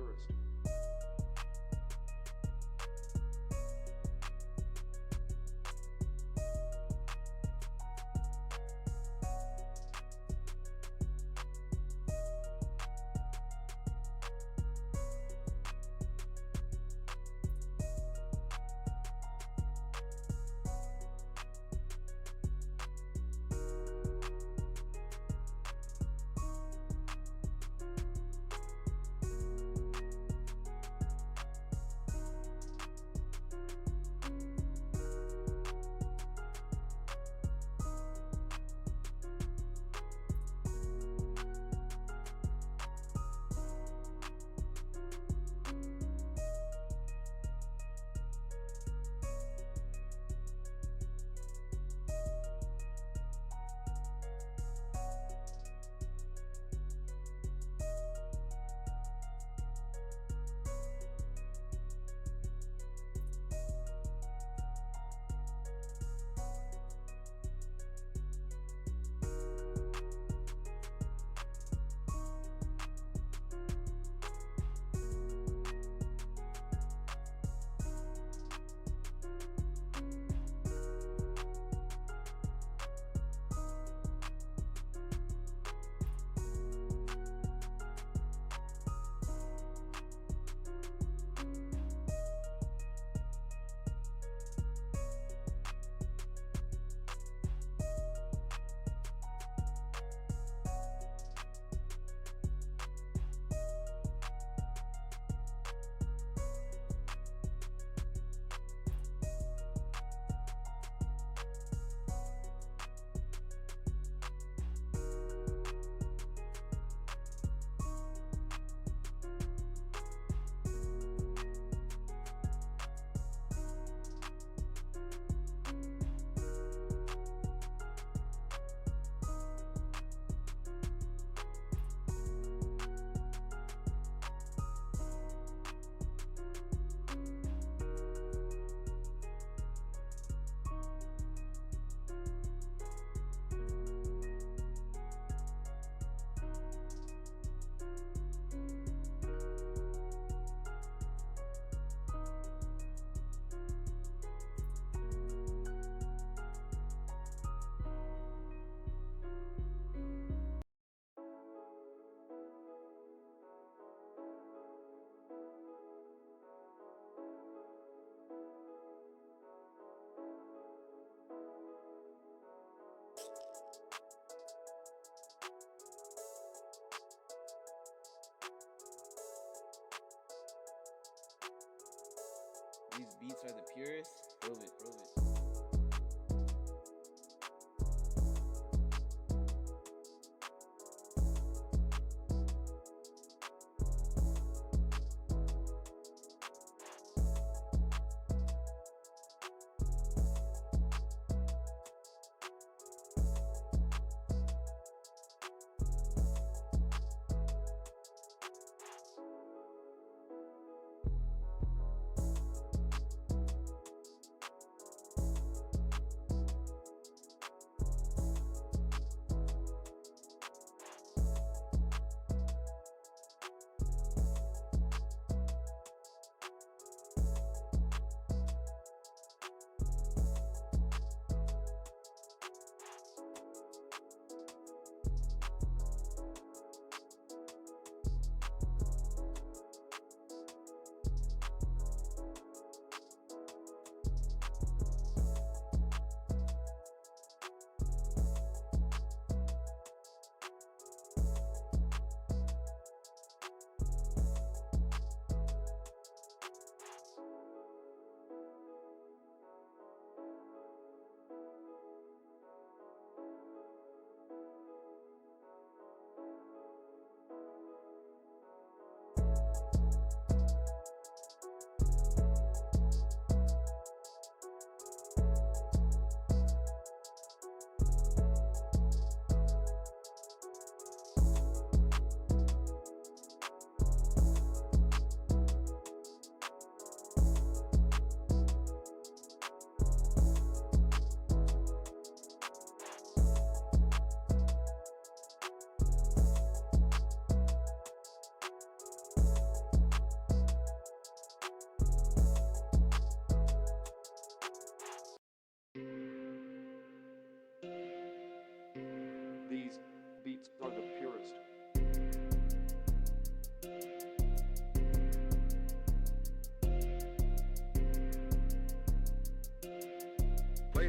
purist. These beats are the purest. Prove it, prove it.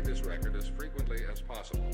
exceed this record as frequently as possible.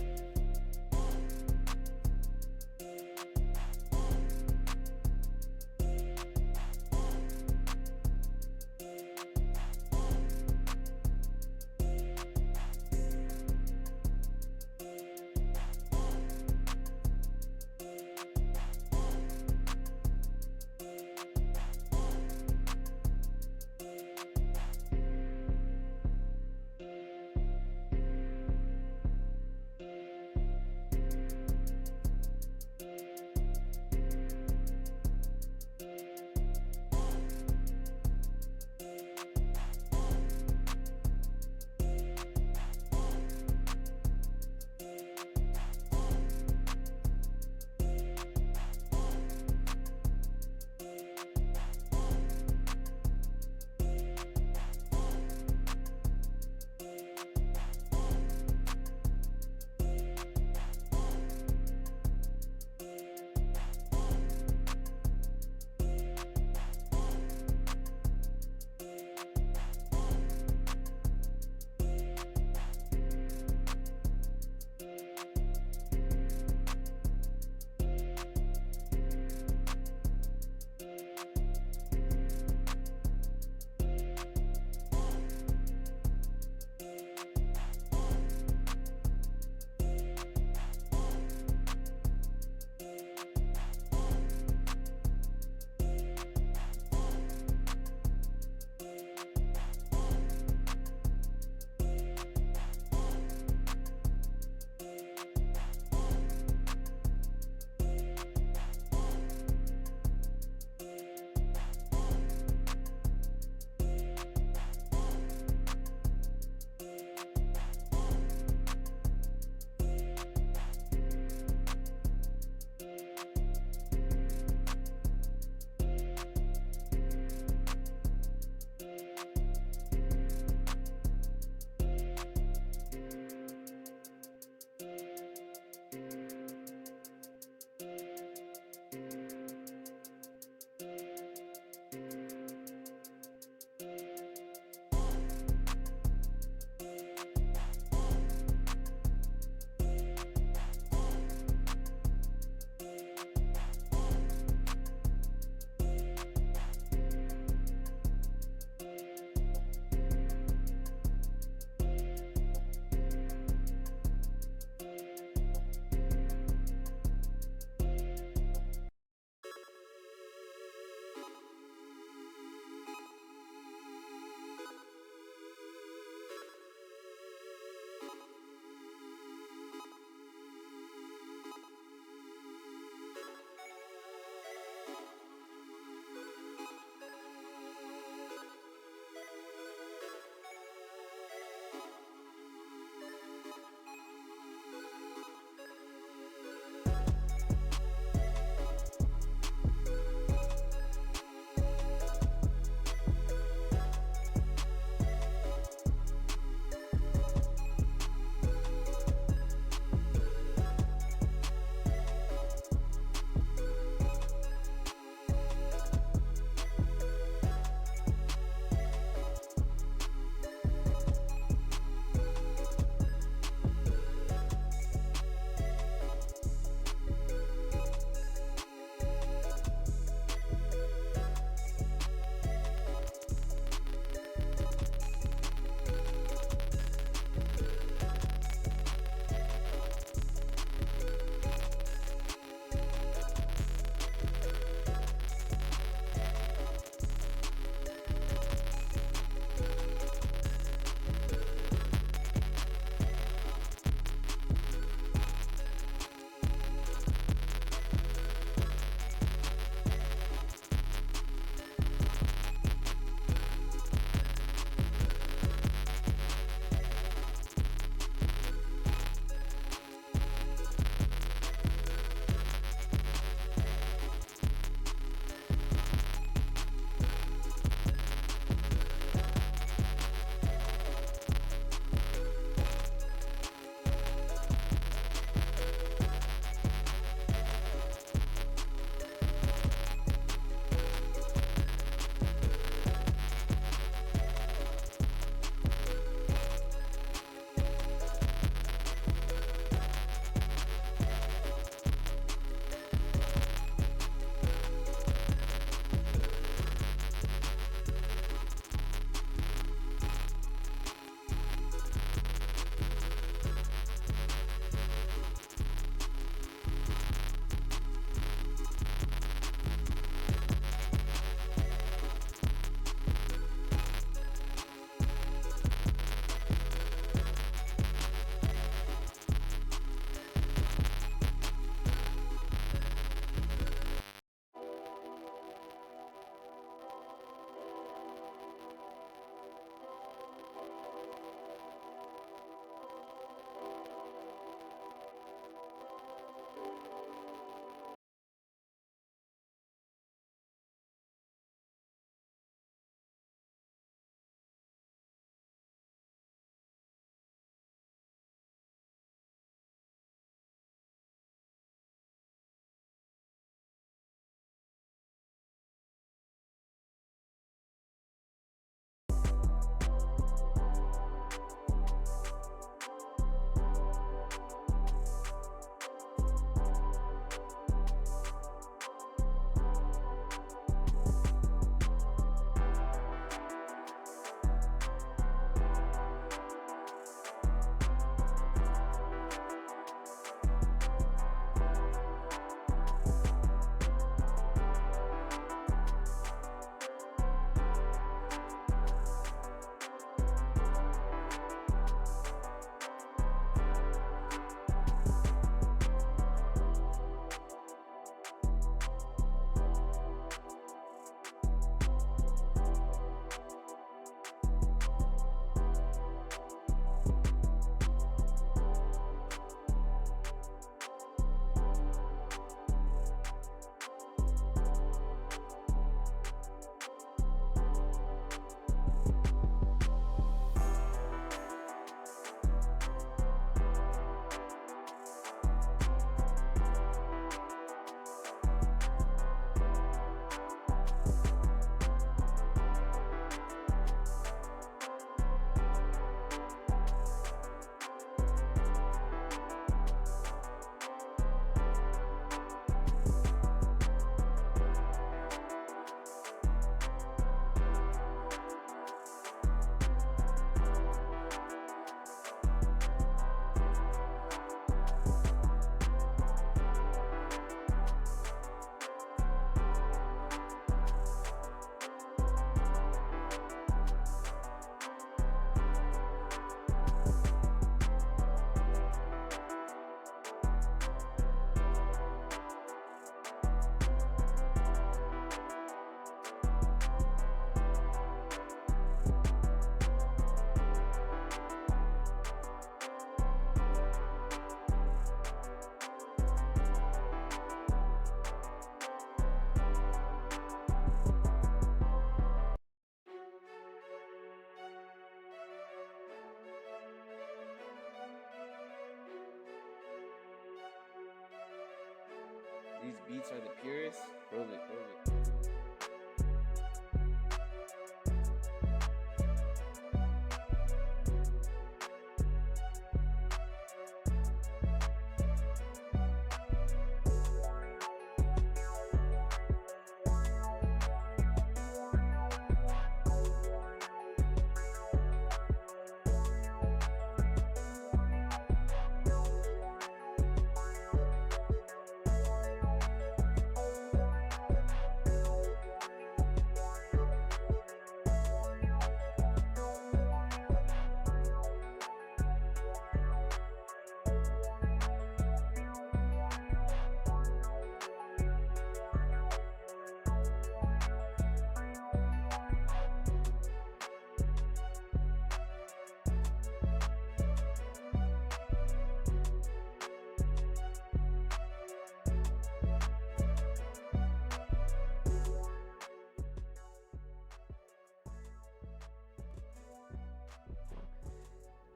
These beats are the purest. Prove it, prove it.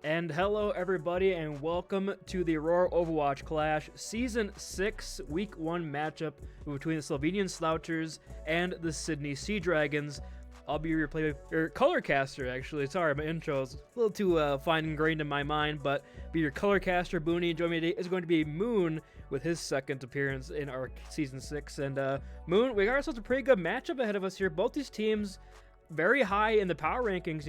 And hello everybody and welcome to the Aurora Overwatch Clash Season 6 Week 1 matchup between the Slovenian Slouchers and the Sydney Seadragons. I'll be your color caster actually. Sorry, my intro is a little too fine ingrained in my mind, but be your color caster. Booney, joining me today is going to be Moon with his second appearance in our Season 6. And Moon, we got ourselves a pretty good matchup ahead of us here. Both these teams very high in the power rankings,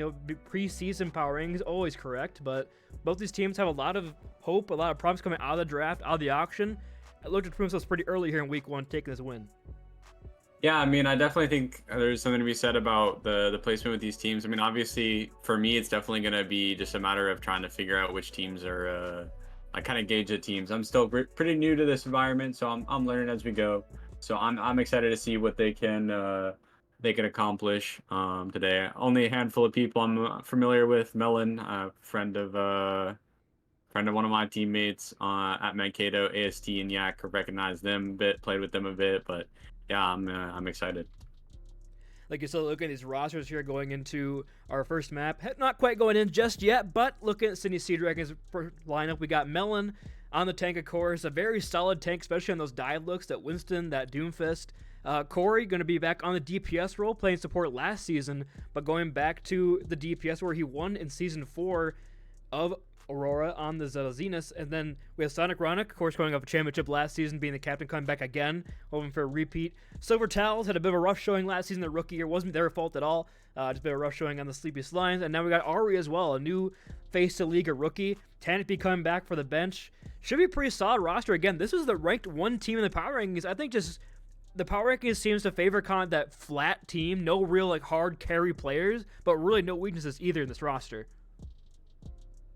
preseason power rankings, always correct, but both these teams have a lot of hope, a lot of promise coming out of the draft, out of the auction. It looked to prove themselves pretty early here in Week 1, taking this win. Yeah, I mean, I definitely think there's something to be said about the placement with these teams. I mean, obviously, for me, it's definitely going to be just a matter of trying to figure out which teams are, I kind of gauge the teams. I'm still pretty new to this environment, so I'm learning as we go. So I'm excited to see what they can accomplish today. Only a handful of people I'm familiar with. Melon, friend of one of my teammates at Mankato, AST and Yak, recognize them a bit, played with them a bit, but yeah, I'm excited. Like you said, looking at these rosters here going into our first map, not quite going in just yet, but looking at Sydney Seadragons lineup, we got Melon on the tank, of course, a very solid tank, especially on those dive looks, that Winston, that Doomfist. Corey going to be back on the DPS role, playing support last season, but going back to the DPS where he won in Season 4 of Aurora on the Zenith. And then we have Sonic Ronic, of course, going off a championship last season, being the captain, coming back again, hoping for a repeat. Silver Towels had a bit of a rough showing last season. The rookie year wasn't their fault at all. Just a bit of a rough showing on the Sleepy Slimes. And now we got Ari as well, a new face to league, a rookie. Tanit coming back for the bench. Should be a pretty solid roster. Again, this is the ranked one team in the power rankings. I think just the power rankings seems to favor kind of that flat team, no real hard carry players, but really no weaknesses either in this roster.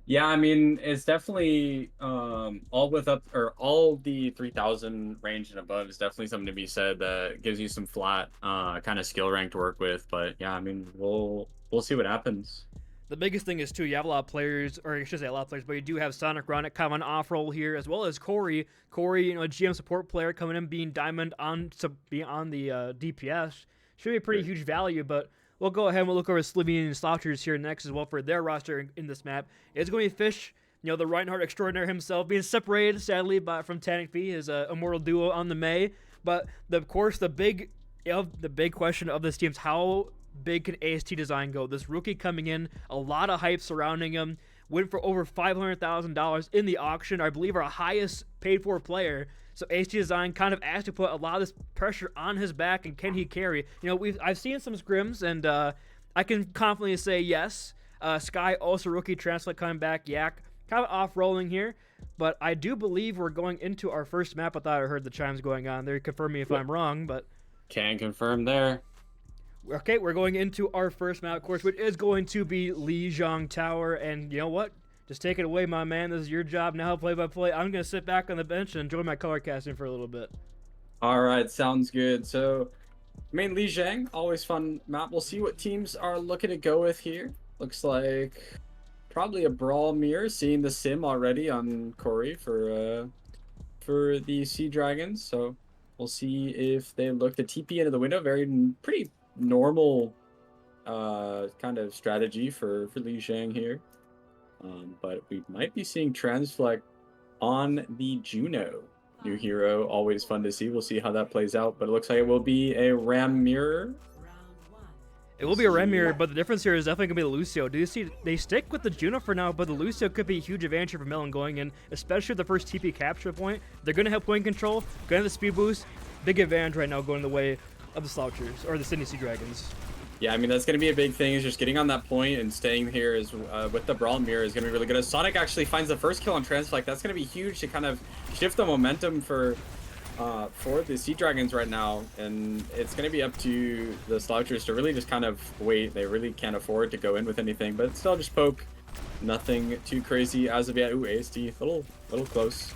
Yeah, I mean, it's definitely all the 3,000 range and above is definitely something to be said that gives you some flat kind of skill rank to work with. But yeah, I mean, we'll see what happens. The biggest thing is, too, you have a lot of players, or I should say a lot of players, but you do have Sonic Ronic kind of on off roll here, as well as Corey. Corey, a GM support player coming in, being Diamond on the DPS. Should be a pretty huge value, but we'll go ahead and we'll look over Slovenian Slouchers here next as well for their roster in this map. It's going to be Fish, the Reinhardt extraordinaire himself, being separated, sadly, from Tanit, his immortal duo on the May. But, of course, the big question of this team is how big can AST Design go? This rookie coming in, a lot of hype surrounding him, went for over $500,000 in the auction, I believe our highest paid for player. So AST Design kind of asked to put a lot of this pressure on his back, and can he carry? I've seen some scrims, and I can confidently say yes. Sky, also rookie, Translate coming back, Yak, kind of off-rolling here. But I do believe we're going into our first map. I thought I heard the chimes going on there. Confirm me if I'm wrong, but Can confirm there. Okay, we're going into our first map, of course, which is going to be Lijiang Tower. And you know what? Just take it away, my man. This is your job now, play-by-play. I'm going to sit back on the bench and enjoy my color casting for a little bit. All right, sounds good. So, main Lijiang, always fun map. We'll see what teams are looking to go with here. Looks like probably a Brawl Mirror, seeing the sim already on Corey for the Seadragons. So, we'll see if they look to TP into the window. Pretty normal kind of strategy for Lijiang here, but we might be seeing Transflect on the Juno. New hero, always fun to see. We'll see how that plays out, but it looks like it will be a Ram mirror. It will be a Ram mirror, but the difference here is definitely going to be the Lucio. Do you see, they stick with the Juno for now, but the Lucio could be a huge advantage for Melon going in, especially the first TP capture point. They're going to have point control, going to have the speed boost. Big advantage right now going the way of the Slouchers, or the Sydney Seadragons. Yeah, I mean, that's going to be a big thing, is just getting on that point and staying here is, with the Brawl mirror is going to be really good. As Sonic actually finds the first kill on Transflect, that's going to be huge to kind of shift the momentum for the Seadragons right now, and it's going to be up to the Slouchers to really just kind of wait. They really can't afford to go in with anything, but still just poke. Nothing too crazy as of yet. Ooh, AST, little close.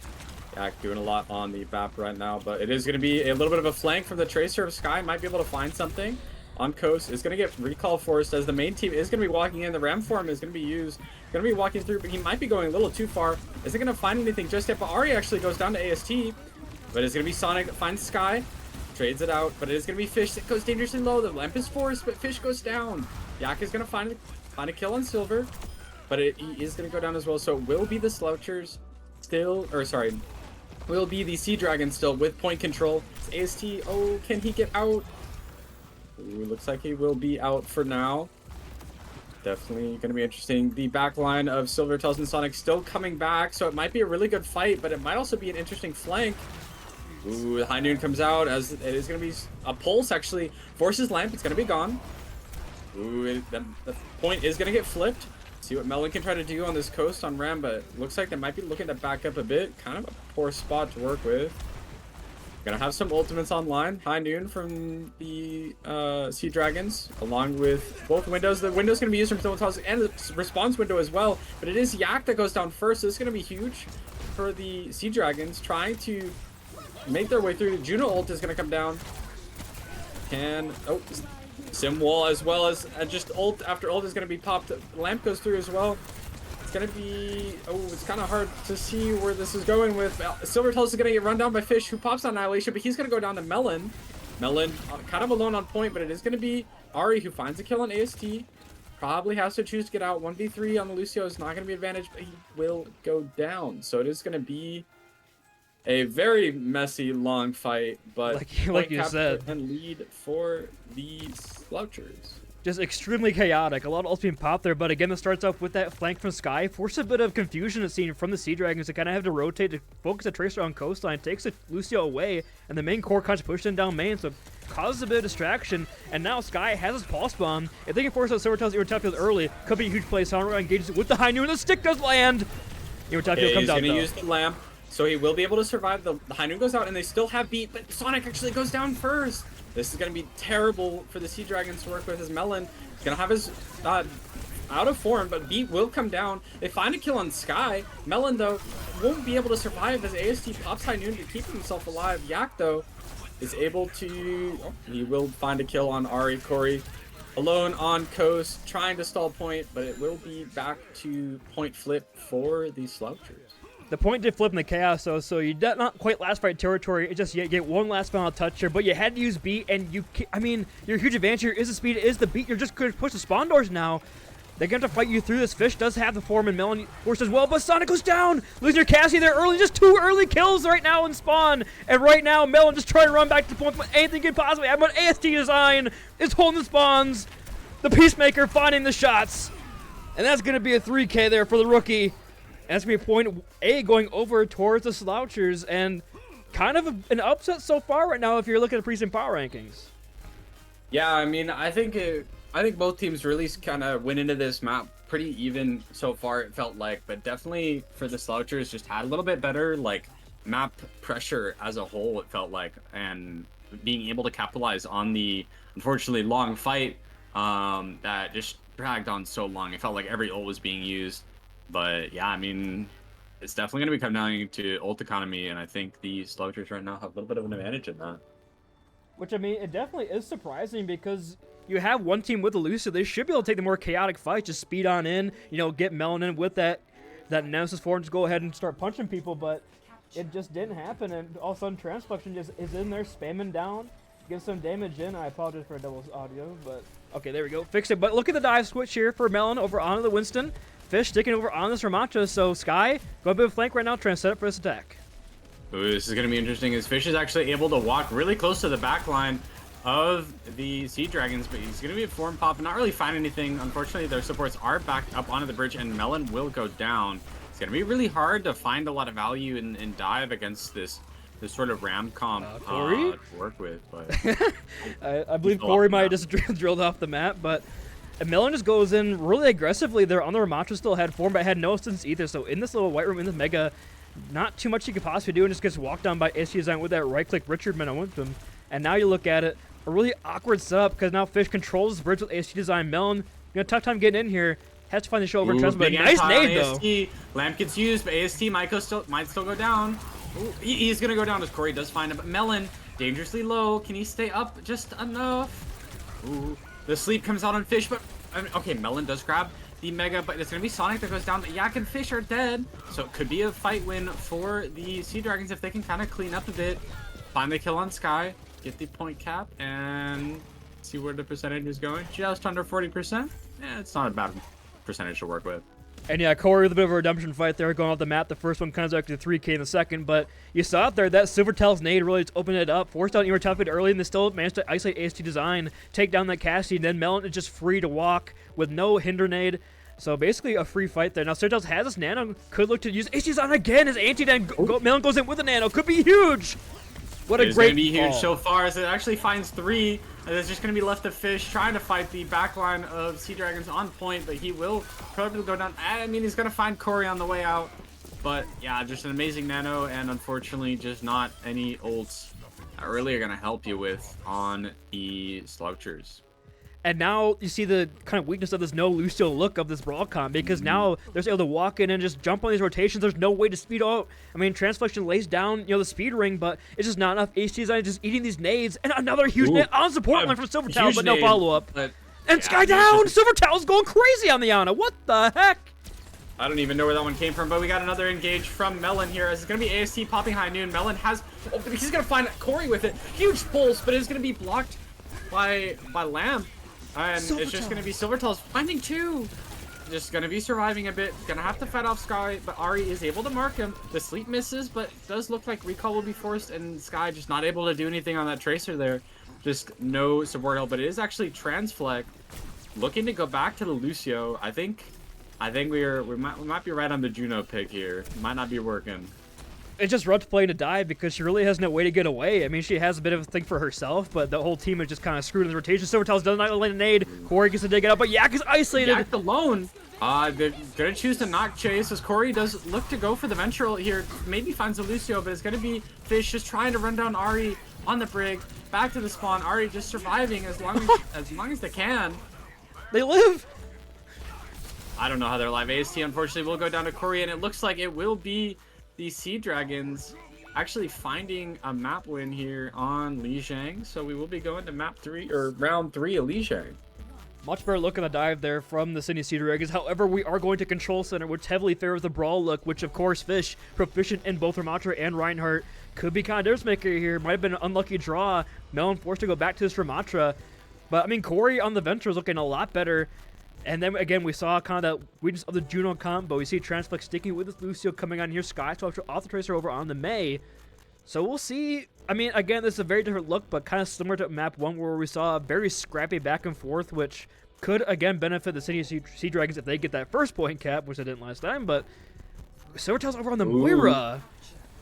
Yeah, doing a lot on the BAP right now, but it is going to be a little bit of a flank from the Tracer of Sky. Might be able to find something. On Coast is going to get recall forced as the main team is going to be walking in. The Ram form is going to be used. Going to be walking through, but he might be going a little too far. Isn't going to find anything just yet, but Ari actually goes down to AST. But it's going to be Sonic that finds Sky. Trades it out, but it is going to be Fish that goes dangerously low. The lamp is forced, but Fish goes down. Yak is going to find a kill on Silver, but he is going to go down as well. So it will be the Slouchers still, or sorry, will be the Seadragons still with point control. It's AST. Oh, can he get out? Ooh, looks like he will be out for now. Definitely going to be interesting. The back line of Silver, Tails, and Sonic still coming back, so it might be a really good fight, but it might also be an interesting flank. Ooh, the High Noon comes out as it is going to be a pulse, actually. Forces Lamp, it's going to be gone. Ooh, the point is going to get flipped. See what Melon can try to do on this coast on Ram, but looks like they might be looking to back up a bit. Kind of a poor spot to work with. Gonna have some ultimates online. High Noon from the Seadragons, along with both windows. The window's gonna be used from Silver and the response window as well. But it is Yak that goes down first. This is gonna be huge for the Seadragons, trying to make their way through. Juno ult is gonna come down. Sim wall as well as just ult after ult is gonna be popped. Lamp goes through as well. It's gonna be, it's kind of hard to see where this is going with. Silver Tails is gonna get run down by Fish, who pops on Annihilation, but he's gonna go down to Melon. Melon kind of alone on point, but it is gonna be Ari who finds a kill on AST. Probably has to choose to get out. 1v3 on the Lucio is not gonna be advantage, but he will go down. So it is gonna be a very messy, long fight, but like you said, and lead for the Slouchers. Just extremely chaotic. A lot of ults being popped there, but again, it starts off with that flank from Sky. Forces a bit of confusion, it seems, from the Seadragons to kind of have to rotate to focus the Tracer on coastline. Takes the Lucio away, and the main core kind of pushed him down main, so it causes a bit of distraction. And now Sky has his pulse bomb. If they can force out Silver Tails Irritapfield early, could be a huge play. Sonra engages with the High Noon, and the stick does land. Irritapfield comes out, he's going to use the lamp, so he will be able to survive. The High Noon goes out, and they still have beat, but Sonic actually goes down first. This is going to be terrible for the Seadragons to work with, as Melon is going to have his out of form, but beat will come down. They find a kill on Sky. Melon, though, won't be able to survive as AST pops High Noon to keep himself alive. Yak, though, is able to... he will find a kill on Ari. Corey alone on coast, trying to stall point, but it will be back to point flip for the Slouchers. The point did flip in the chaos, though, so you did not quite last fight territory. It just, you get one last final touch here, but you had to use beat, and your huge advantage here is the speed, is the beat. You're just going to push the spawn doors now. They're going to fight you through this. Fish does have the form, and Melon forces as well, but Sonic goes down. Losing your Cassie there early. Just 2 early kills right now in spawn. And right now, Melon just trying to run back to the point, but anything can possibly happen. But AST design is holding the spawns. The Peacemaker finding the shots. And that's going to be a 3K there for the rookie. And that's going to be point A going over towards the Slouchers, and kind of an upset so far right now if you're looking at the preseason power rankings. Yeah, I mean, I think both teams really kind of went into this map pretty even so far, it felt like, but definitely for the Slouchers just had a little bit better like map pressure as a whole, it felt like, and being able to capitalize on the unfortunately long fight that just dragged on so long. It felt like every ult was being used. But yeah, I mean, it's definitely going to be coming down to ult economy, and I think the Slouchers right now have a little bit of an advantage in that. Which, I mean, it definitely is surprising because you have one team with the Lucio. They should be able to take the more chaotic fight, just speed on in, get Melon in with that Nemesis form, just go ahead and start punching people, but it just didn't happen, and all of a sudden Transflexion just is in there spamming down, gets some damage in. I apologize for a double audio, but okay, there we go, fixed it. But look at the dive switch here for Melon over onto the Winston. Fish sticking over on this Ramacha, so Sky, go a bit of flank right now, trying to set up for this attack. Ooh, this is going to be interesting as Fish is actually able to walk really close to the back line of the Seadragons, but he's going to be a form pop and not really find anything. Unfortunately, their supports are backed up onto the bridge, and Melon will go down. It's going to be really hard to find a lot of value in dive against this sort of ram comp Corey? to work with. But I believe Corey might have just drilled off the map, but Melon just goes in really aggressively. They're on the Ramatra, still had form, but had no assistance either. So in this little white room, in this mega, not too much you could possibly do, and just gets walked down by AST Design with that right-click Richard momentum. And now you look at it, a really awkward setup, because now Fish controls the bridge with AST Design. Melon, tough time getting in here. Has to find the show over trust, but nice nade, though. Lamp gets used, but AST might still go down. Ooh, he's going to go down as Corey does find him, but Melon, dangerously low. Can he stay up just enough? Ooh, the sleep comes out on Fish, but, okay, Melon does grab the Mega, but it's going to be Sonic that goes down. But Yak and Fish are dead, so it could be a fight win for the Seadragons if they can kind of clean up a bit. Find the kill on Sky, get the point cap, and see where the percentage is going. Just under 40%. It's not a bad percentage to work with. And yeah, Corey with a bit of a redemption fight there, going off the map. The first one comes out to 3K in the second, but you saw it there, that Silvertail's nade really just opened it up, forced out Immortality early, and they still managed to isolate AST Design, take down that Cassie, and then Melon is just free to walk with no hinder nade. So basically a free fight there. Now Silvertail has this nano, could look to use AST Design again as anti-dan. Melon goes in with a nano, could be huge. What a great It's going to be huge so far as it actually finds 3. And it's just going to be left to Fish trying to fight the backline of Seadragons on point, but he will probably go down. I mean, he's going to find Corey on the way out. But yeah, just an amazing nano, and unfortunately just not any ults that really are going to help you with on the Slouchers. And now you see the kind of weakness of this no Lucio look of this Brawl comp, because now they're able to walk in and just jump on these rotations. There's no way to speed out. I mean, Transflexion lays down, the speed ring, but it's just not enough. AST Design just eating these nades, and another huge nade on support line from Silvertail, but no follow-up. And yeah, Sky down! Silvertail's going crazy on the Ana. What the heck? I don't even know where that one came from, but we got another engage from Melon here, as it's going to be AST popping high noon. Melon has... Oh, he's going to find Corey with it. Huge pulse, but it's going to be blocked by Lamp. And it's just going to be Silvertail's finding 2. Just going to be surviving a bit. Going to have to fight off Sky, but Ari is able to mark him. The sleep misses, but does look like recall will be forced, and Sky just not able to do anything on that Tracer there. Just no support help, but it is actually Transflex looking to go back to the Lucio. I think we might be right on the Juno pick here. Might not be working. It's just rough playing to dive because she really has no way to get away. I mean, she has a bit of a thing for herself, but the whole team is just kind of screwed in the rotation. Silvertail's does not land a nade. Corey gets to dig it up, but Yak is isolated. Yak alone. They're going to choose to not chase, as Corey does look to go for the Ventral here. Maybe finds a Lucio, but it's going to be Fish just trying to run down Ari on the brig. Back to the spawn. Ari just surviving as long as they can. They live. I don't know how they're alive. AST unfortunately will go down to Corey, and it looks like it will be the Seadragons actually finding a map win here on Lijiang. So we will be going to map 3 or round 3 of Lijiang. Much better look on the dive there from the Sydney Seadragons. However, we are going to Control Center, which heavily favors the Brawl look, which of course Fish, proficient in both Ramatra and Reinhardt, could be kind of difference maker here. Might have been an unlucky draw. Melon forced to go back to this Ramatra. But I mean, Corey on the Venture is looking a lot better. And then again, we saw kind of that weakness of the Juno combo. We see Transflex sticking with this Lucio coming on here. Sky Sculpture off the Tracer over on the Mei. So we'll see. I mean, again, this is a very different look, but kind of similar to map 1 where we saw a very scrappy back and forth, which could again benefit the City Seadragons if they get that first point cap, which they didn't last time. But Silvertail's over on the Moira.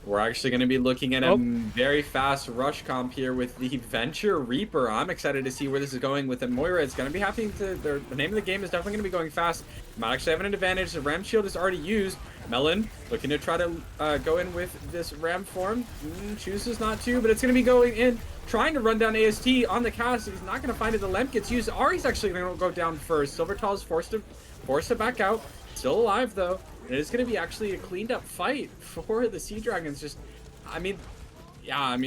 We're actually going to be looking at a very fast rush comp here with the Venture Reaper. I'm excited to see where this is going with the Moira. It's going to be happening to... The name of the game is definitely going to be going fast. Might actually have an advantage. The Ram Shield is already used. Melon looking to try to go in with this Ram form. Chooses not to, but it's going to be going in. Trying to run down AST on the cast. He's not going to find it. The Lamp gets used. Ari's actually going to go down first. Silvertail is forced to back out. Still alive, though. And it's going to be actually a cleaned up fight for the Seadragons. Just, I mean, yeah,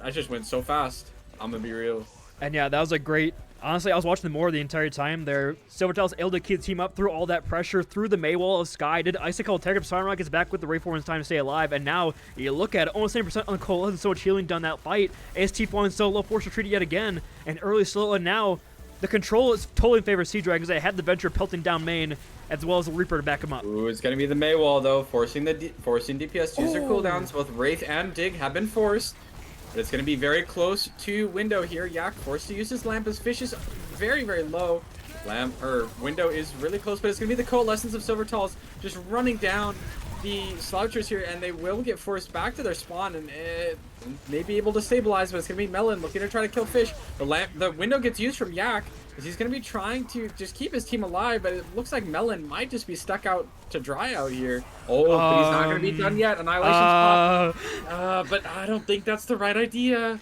I just went so fast. I'm going to be real. And yeah, that was a great... Honestly, I was watching the more the entire time there. Silvertail's able to keep the team up through all that pressure, through the Mei wall of Sky. Did Icicle attack up Sunrock, gets back with the Ray Forman's time to stay alive. And now, you look at it, almost 70% on the Cole. And so much healing done that fight. AST falling so low, forced retreat yet again. And early slow, and now the control is totally in favor of Seadragons. They had the Venture pelting down main. as well as the Reaper to back him up. Ooh, it's gonna be the Mei wall though, forcing DPS to use their cooldowns. Both Wraith and Dig have been forced, but it's gonna be very close to Window here. Yak forced to use his lamp as Fish is very, very low. Window is really close, but it's gonna be the Coalescence of Silvertalls just running down the Slouchers here, and they will get forced back to their spawn and may be able to stabilize, but it's gonna be Melon looking to try to kill Fish. The Window gets used from Yak, because he's gonna be trying to just keep his team alive, but it looks like Melon might just be stuck out to dry out here. Oh, but he's not gonna be done yet. Annihilation's pop. But I don't think that's the right idea.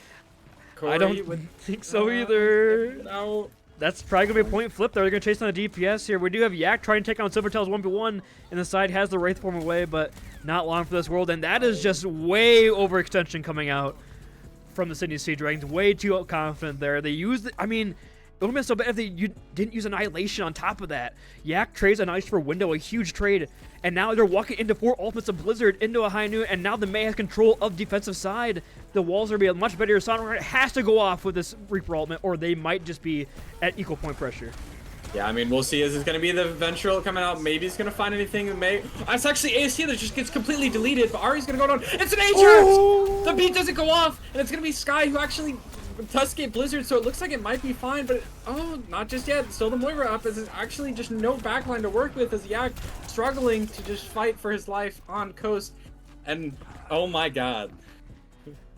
Corey, I don't think so either. No. That's probably going to be a point flip there. They're going to chase on a DPS here. We do have Yak trying to take on Silvertails 1v1, and the side has the Wraith form away, but not long for this world. And that is just way overextension coming out from the Sydney Seadragons. Way too confident there. They used, I mean, it would have been so bad if they didn't use Annihilation on top of that. Yak trades an ice for Window, a huge trade. And now they're walking into 4 ultimates of Blizzard into a high noon, and now the Mei has control of defensive side. The walls are being much better. Sonic has to go off with this Reaper ultimate, or they might just be at equal point pressure. Yeah, I mean, we'll see. Is it going to be the Ventral coming out? Maybe he's going to find anything in Mei. It's actually AST that just gets completely deleted, but Ari's going to go down. It's an Ajax! Oh! The beat doesn't go off, and it's going to be Sky who actually Tuskate Blizzard, so it looks like it might be fine, but not just yet. Still the Moira up, as there's actually just no backline to work with, as Yak struggling to just fight for his life on coast. And oh my god.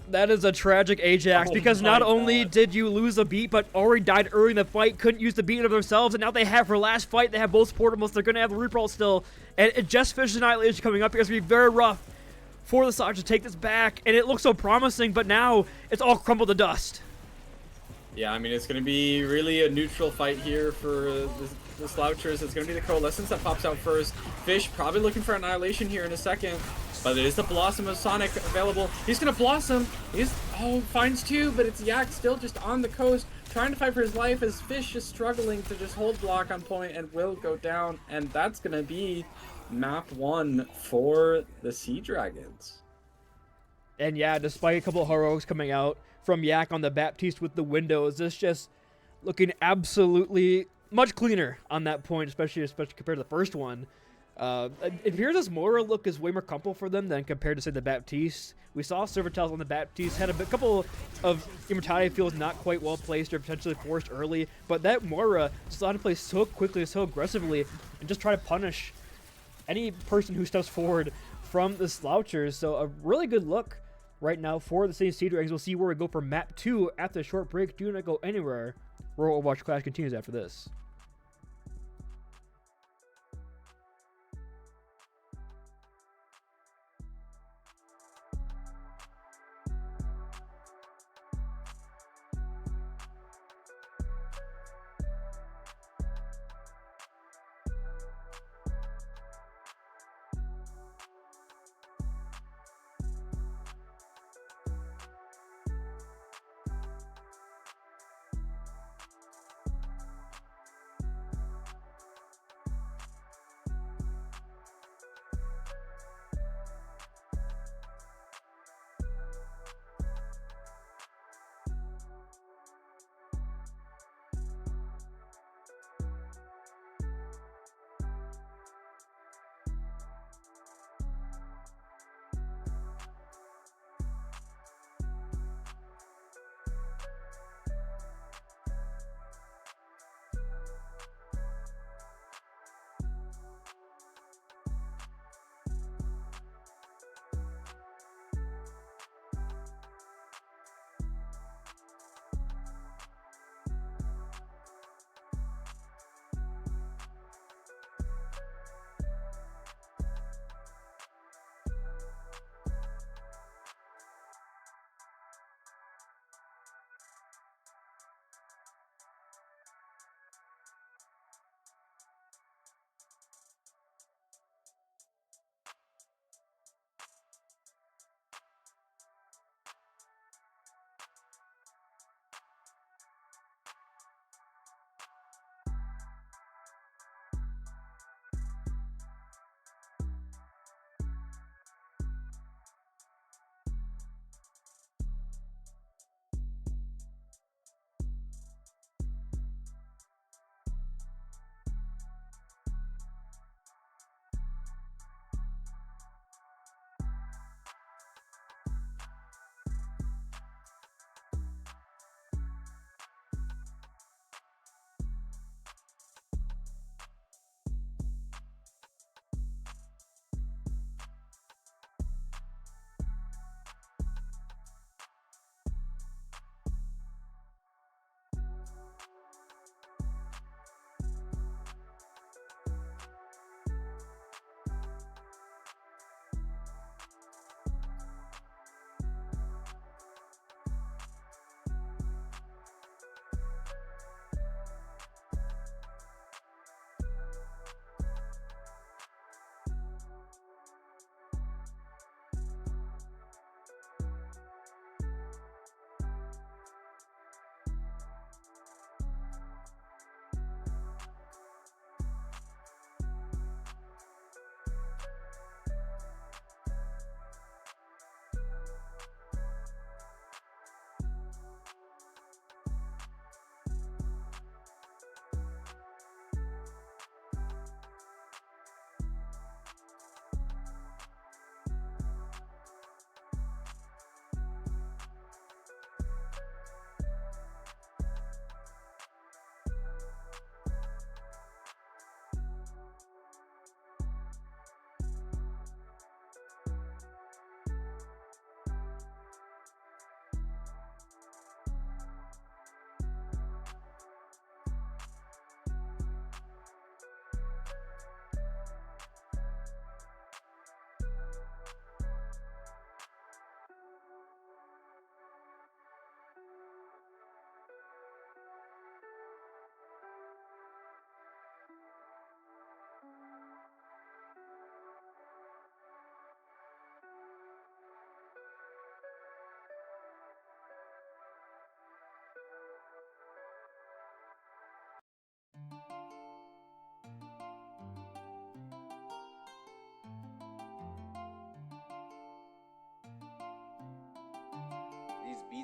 That is a tragic Ajax, because not only did you lose a beat, but already died early in the fight, couldn't use the beat of themselves, and now they have, for last fight, they have both portables, they're going to have the Reaper ult still, and it just finished Annihilation coming up here. It's going to be very rough for the Slouchers to take this back, and it looks so promising, but now it's all crumbled to dust. Yeah, I mean, it's going to be really a neutral fight here for the Slouchers. It's going to be the Coalescence that pops out first. Fish probably looking for Annihilation here in a second, but it is the Blossom of Sonic available. He's going to Blossom. Finds 2, but it's Yak still just on the coast, trying to fight for his life, as Fish is struggling to just hold block on point and will go down, and that's going to be map 1 for the Seadragons. And yeah, despite a couple of heroics coming out from Yak on the Baptiste with the Windows, this just looking absolutely much cleaner on that point, especially compared to the first one. It appears this Moira look is way more comfortable for them than compared to, say, the Baptiste. We saw Silvertails on the Baptiste had a couple of Immortality feels not quite well placed or potentially forced early, but that Moira just allowed to play so quickly, so aggressively, and just try to punish any person who steps forward from the Slouchers. So a really good look right now for the Sydney Seadragons. We'll see where we go for map 2 after a short break. Do not go anywhere. Royal Overwatch Clash continues after this.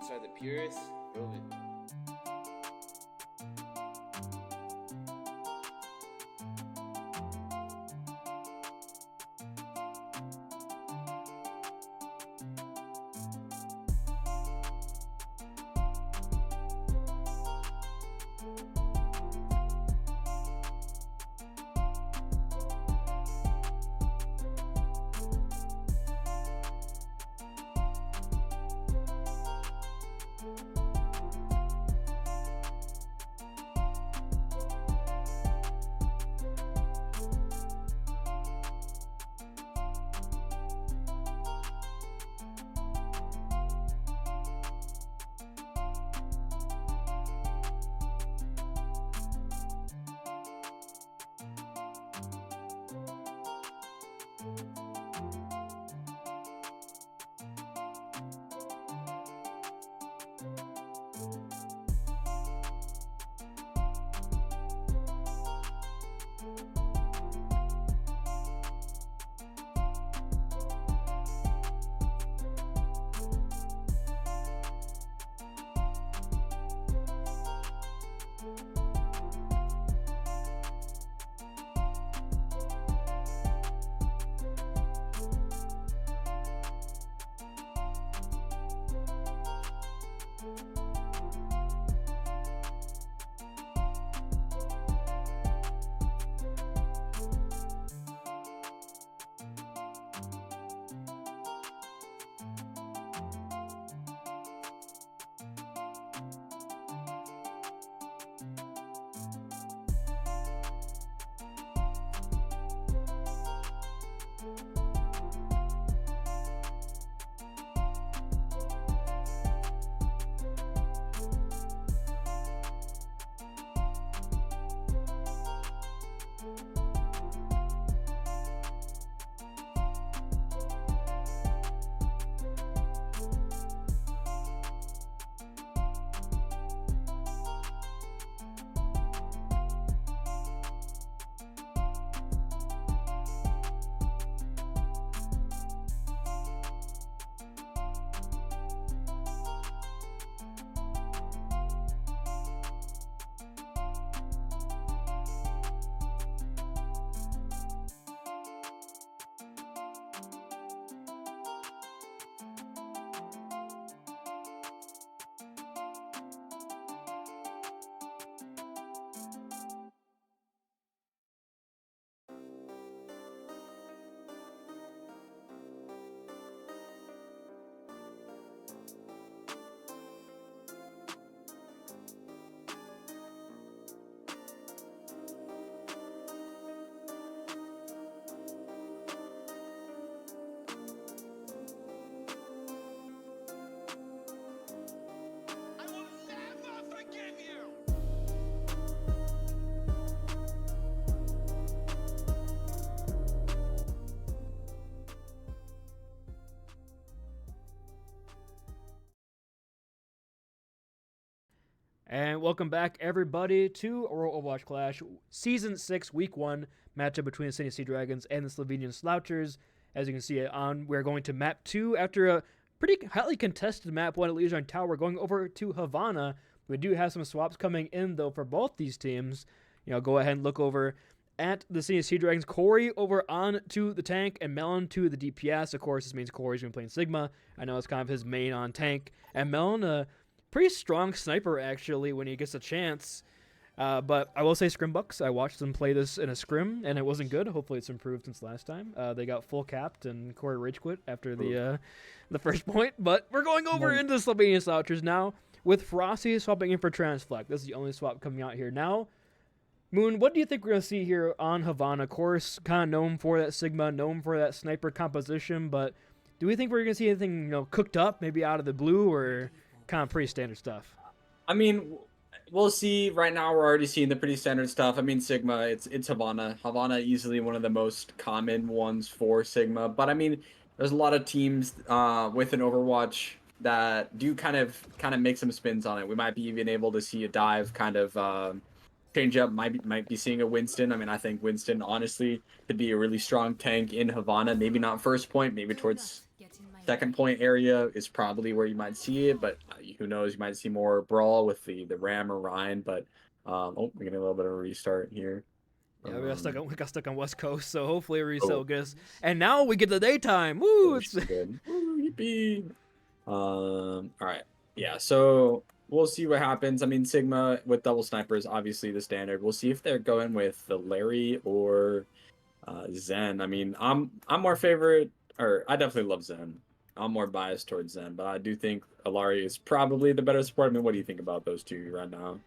These are the purists. Prove it. And welcome back, everybody, to Aurora Overwatch Clash Season 6, Week 1 matchup between the Seadragons and the Slovenian Slouchers. As you can see, we're going to Map 2 after a pretty highly contested Map 1 at Leisure Tower. We're going over to Havana. We do have some swaps coming in, though, for both these teams. Go ahead and look over at the Seadragons. Corey over on to the tank and Melon to the DPS. Of course, this means Corey's been playing Sigma. I know it's kind of his main on tank. And Melon, pretty strong sniper, actually, when he gets a chance. But I will say Scrimbucks. I watched them play this in a scrim, and it wasn't good. Hopefully it's improved since last time. They got full capped, and Corey rage quit after the first point. But we're going over into the Slovenian Slouchers now, with Frosty swapping in for Transflect. This is the only swap coming out here now. Moon, what do you think we're going to see here on Havana? Of course, kind of known for that Sigma, known for that sniper composition, but do we think we're going to see anything cooked up, maybe out of the blue, or kind of pretty standard stuff? I mean, we'll see. Right now, we're already seeing the pretty standard stuff. I mean, Sigma, it's Havana. Havana easily one of the most common ones for Sigma. But I mean, there's a lot of teams within Overwatch that do kind of make some spins on it. We might be even able to see a dive kind of change up. Might be seeing a Winston. I mean, I think Winston honestly could be a really strong tank in Havana. Maybe not first point, maybe towards second point area is probably where you might see it, but who knows? You might see more brawl with the Ram or Ryan. But oh, we're getting a little bit of a restart here. Yeah, we got stuck on West Coast, so hopefully reset will get us. And now we get the daytime. Woo! It's good. Woo, yippee. All right. Yeah. So we'll see what happens. I mean, Sigma with double snipers, obviously the standard. We'll see if they're going with the Larry or Zen. I mean, I'm more favorite, or I definitely love Zen. I'm more biased towards Zen, but I do think Alari is probably the better support. I mean, what do you think about those two right now?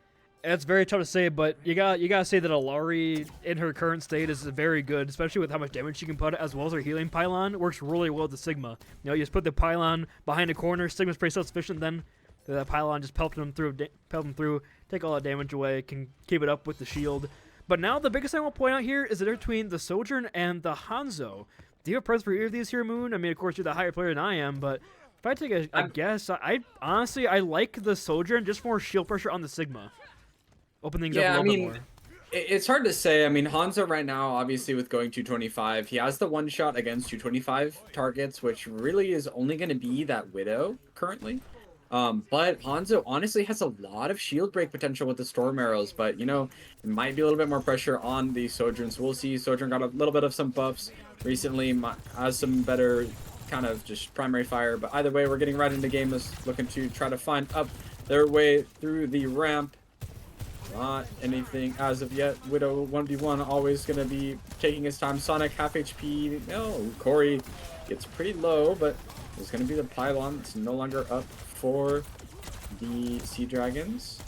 It's very tough to say, but you gotta say that Alari in her current state is very good, especially with how much damage she can put, as well as her healing pylon works really well with the Sigma. You know, you just put the pylon behind a corner. Sigma's pretty self-sufficient. Then that pylon just pelting them through, take all that damage away, can keep it up with the shield. But now the biggest thing I want to point out here is that between the Sojourn and the Hanzo. Do you have a preference for either of these here, Moon? I mean, of course you're the higher player than I am, but if I take a guess, I honestly like the Sojourn just for more shield pressure on the Sigma. Open things up a little bit more. It's hard to say. I mean, Hanzo right now, obviously with going 225, he has the one shot against 225 targets, which really is only going to be that Widow currently. But Hanzo honestly has a lot of shield break potential with the Storm Arrows, but you know, it might be a little bit more pressure on the Sojourn. So we'll see. Sojourn got a little bit of some buffs recently, has some better kind of just primary fire, but either way, we're getting right into game. Looking to try to find up their way through the ramp. Not anything as of yet. Widow 1v1 always going to be taking his time. Sonic half HP. No, Corey gets pretty low, but there's going to be the pylon. It's no longer up for the Seadragons.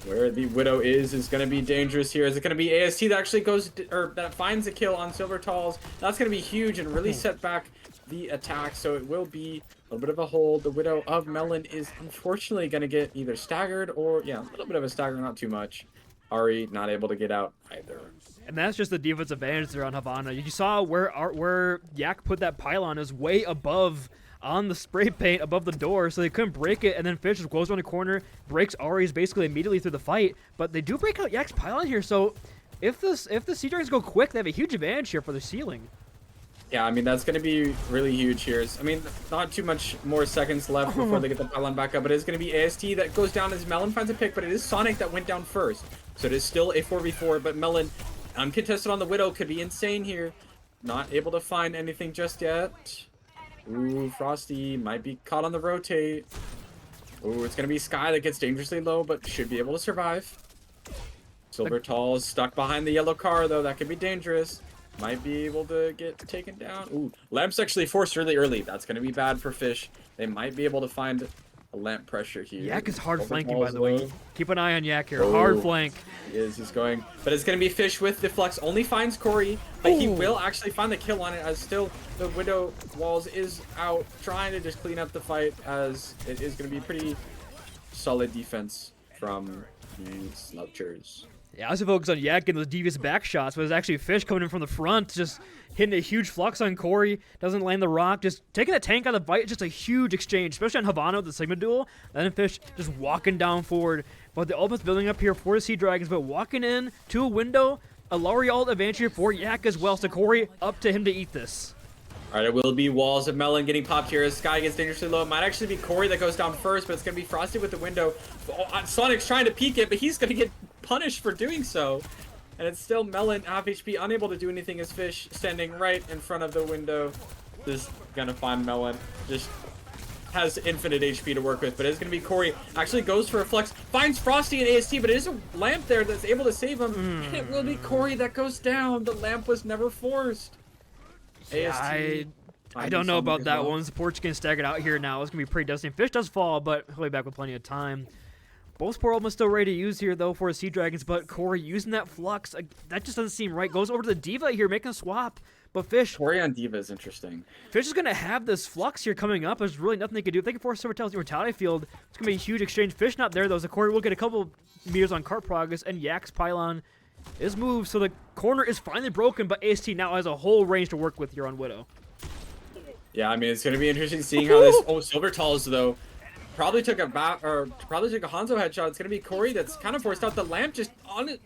Where the Widow is going to be dangerous here. Is it going to be AST that actually goes, or that finds a kill on Silver Talls? That's going to be huge and really set back the attack. So it will be a little bit of a hold. The Widow of Melon is unfortunately going to get either staggered or, yeah, a little bit of a stagger, not too much. Ari not able to get out either. And that's just the defensive advantage there on Havana. You saw where Yak put that pylon is way above on the spray paint above the door, so they couldn't break it, and then Fish just goes around the corner, breaks Ari's basically immediately through the fight, but they do break out Yak's pylon here, so if the Seadragons go quick, they have a huge advantage here for the ceiling. Yeah, I mean, that's going to be really huge here. I mean, not too much more seconds left before they get the pylon back up, but it's going to be AST that goes down as Melon finds a pick, but it is Sonic that went down first. So it is still a 4v4, but Melon, uncontested on the Widow, could be insane here. Not able to find anything just yet. Ooh, Frosty might be caught on the rotate. Ooh, it's going to be Sky that gets dangerously low, but should be able to survive. Silver Tall is stuck behind the yellow car, though. That could be dangerous. Might be able to get taken down. Ooh, Lamp's actually forced really early. That's going to be bad for Fish. They might be able to find a Lamp pressure here. Yak is hard flanking, by the way. Keep an eye on Yak here. Hard flank. He is. He's going. But it's going to be Fish with the Flux. Only finds Corey, but he will actually find the kill on it, as still the Widow Walls is out trying to just clean up the fight, as it is going to be pretty solid defense from the Slouchers. Yeah, I was focused on Yak getting those devious back shots, but it's actually Fish coming in from the front, just hitting a huge flux on Corey. Doesn't land the rock, just taking a tank out of the fight. Just a huge exchange, especially on Havana with the Sigma duel. And then Fish just walking down forward. But the ultimate's building up here for the Seadragons, but walking in to a window. A Lowry ult advantage here for Yak as well. So Corey, up to him to eat this. All right, it will be Walls of Melon getting popped here as Sky gets dangerously low. It might actually be Corey that goes down first, but it's going to be Frosty with the window. Oh, Sonic's trying to peek it, but he's going to get punished for doing so. And it's still Melon, half HP, unable to do anything as Fish standing right in front of the window. Just going to find Melon. Just has infinite HP to work with, but it's going to be Corey. Actually goes for a flex, finds Frosty and AST, but it is a Lamp there that's able to save him. And it will be Corey that goes down. The Lamp was never forced. Yeah, I don't know about that one. Support's getting staggered out here now. It's going to be pretty devastating. Fish does fall, but he'll be back with plenty of time. Both support almost still ready to use here, though, for Seadragons, but Corey using that flux, that just doesn't seem right. Goes over to the D.Va here, making a swap, but Fish... Corey on D.Va is interesting. Fish is going to have this flux here coming up. There's really nothing they can do. If they can force Silver Tail's Mortality Field, it's going to be a huge exchange. Fish not there, though, so Corey will get a couple meters on cart progress, and Yak's pylon is moved, so the corner is finally broken, but AST now has a whole range to work with here on Widow. Yeah, I mean, it's going to be interesting seeing how this... Oh, Silver Talls, though, probably took a Hanzo headshot. It's going to be Corey that's kind of forced out. The Lamp just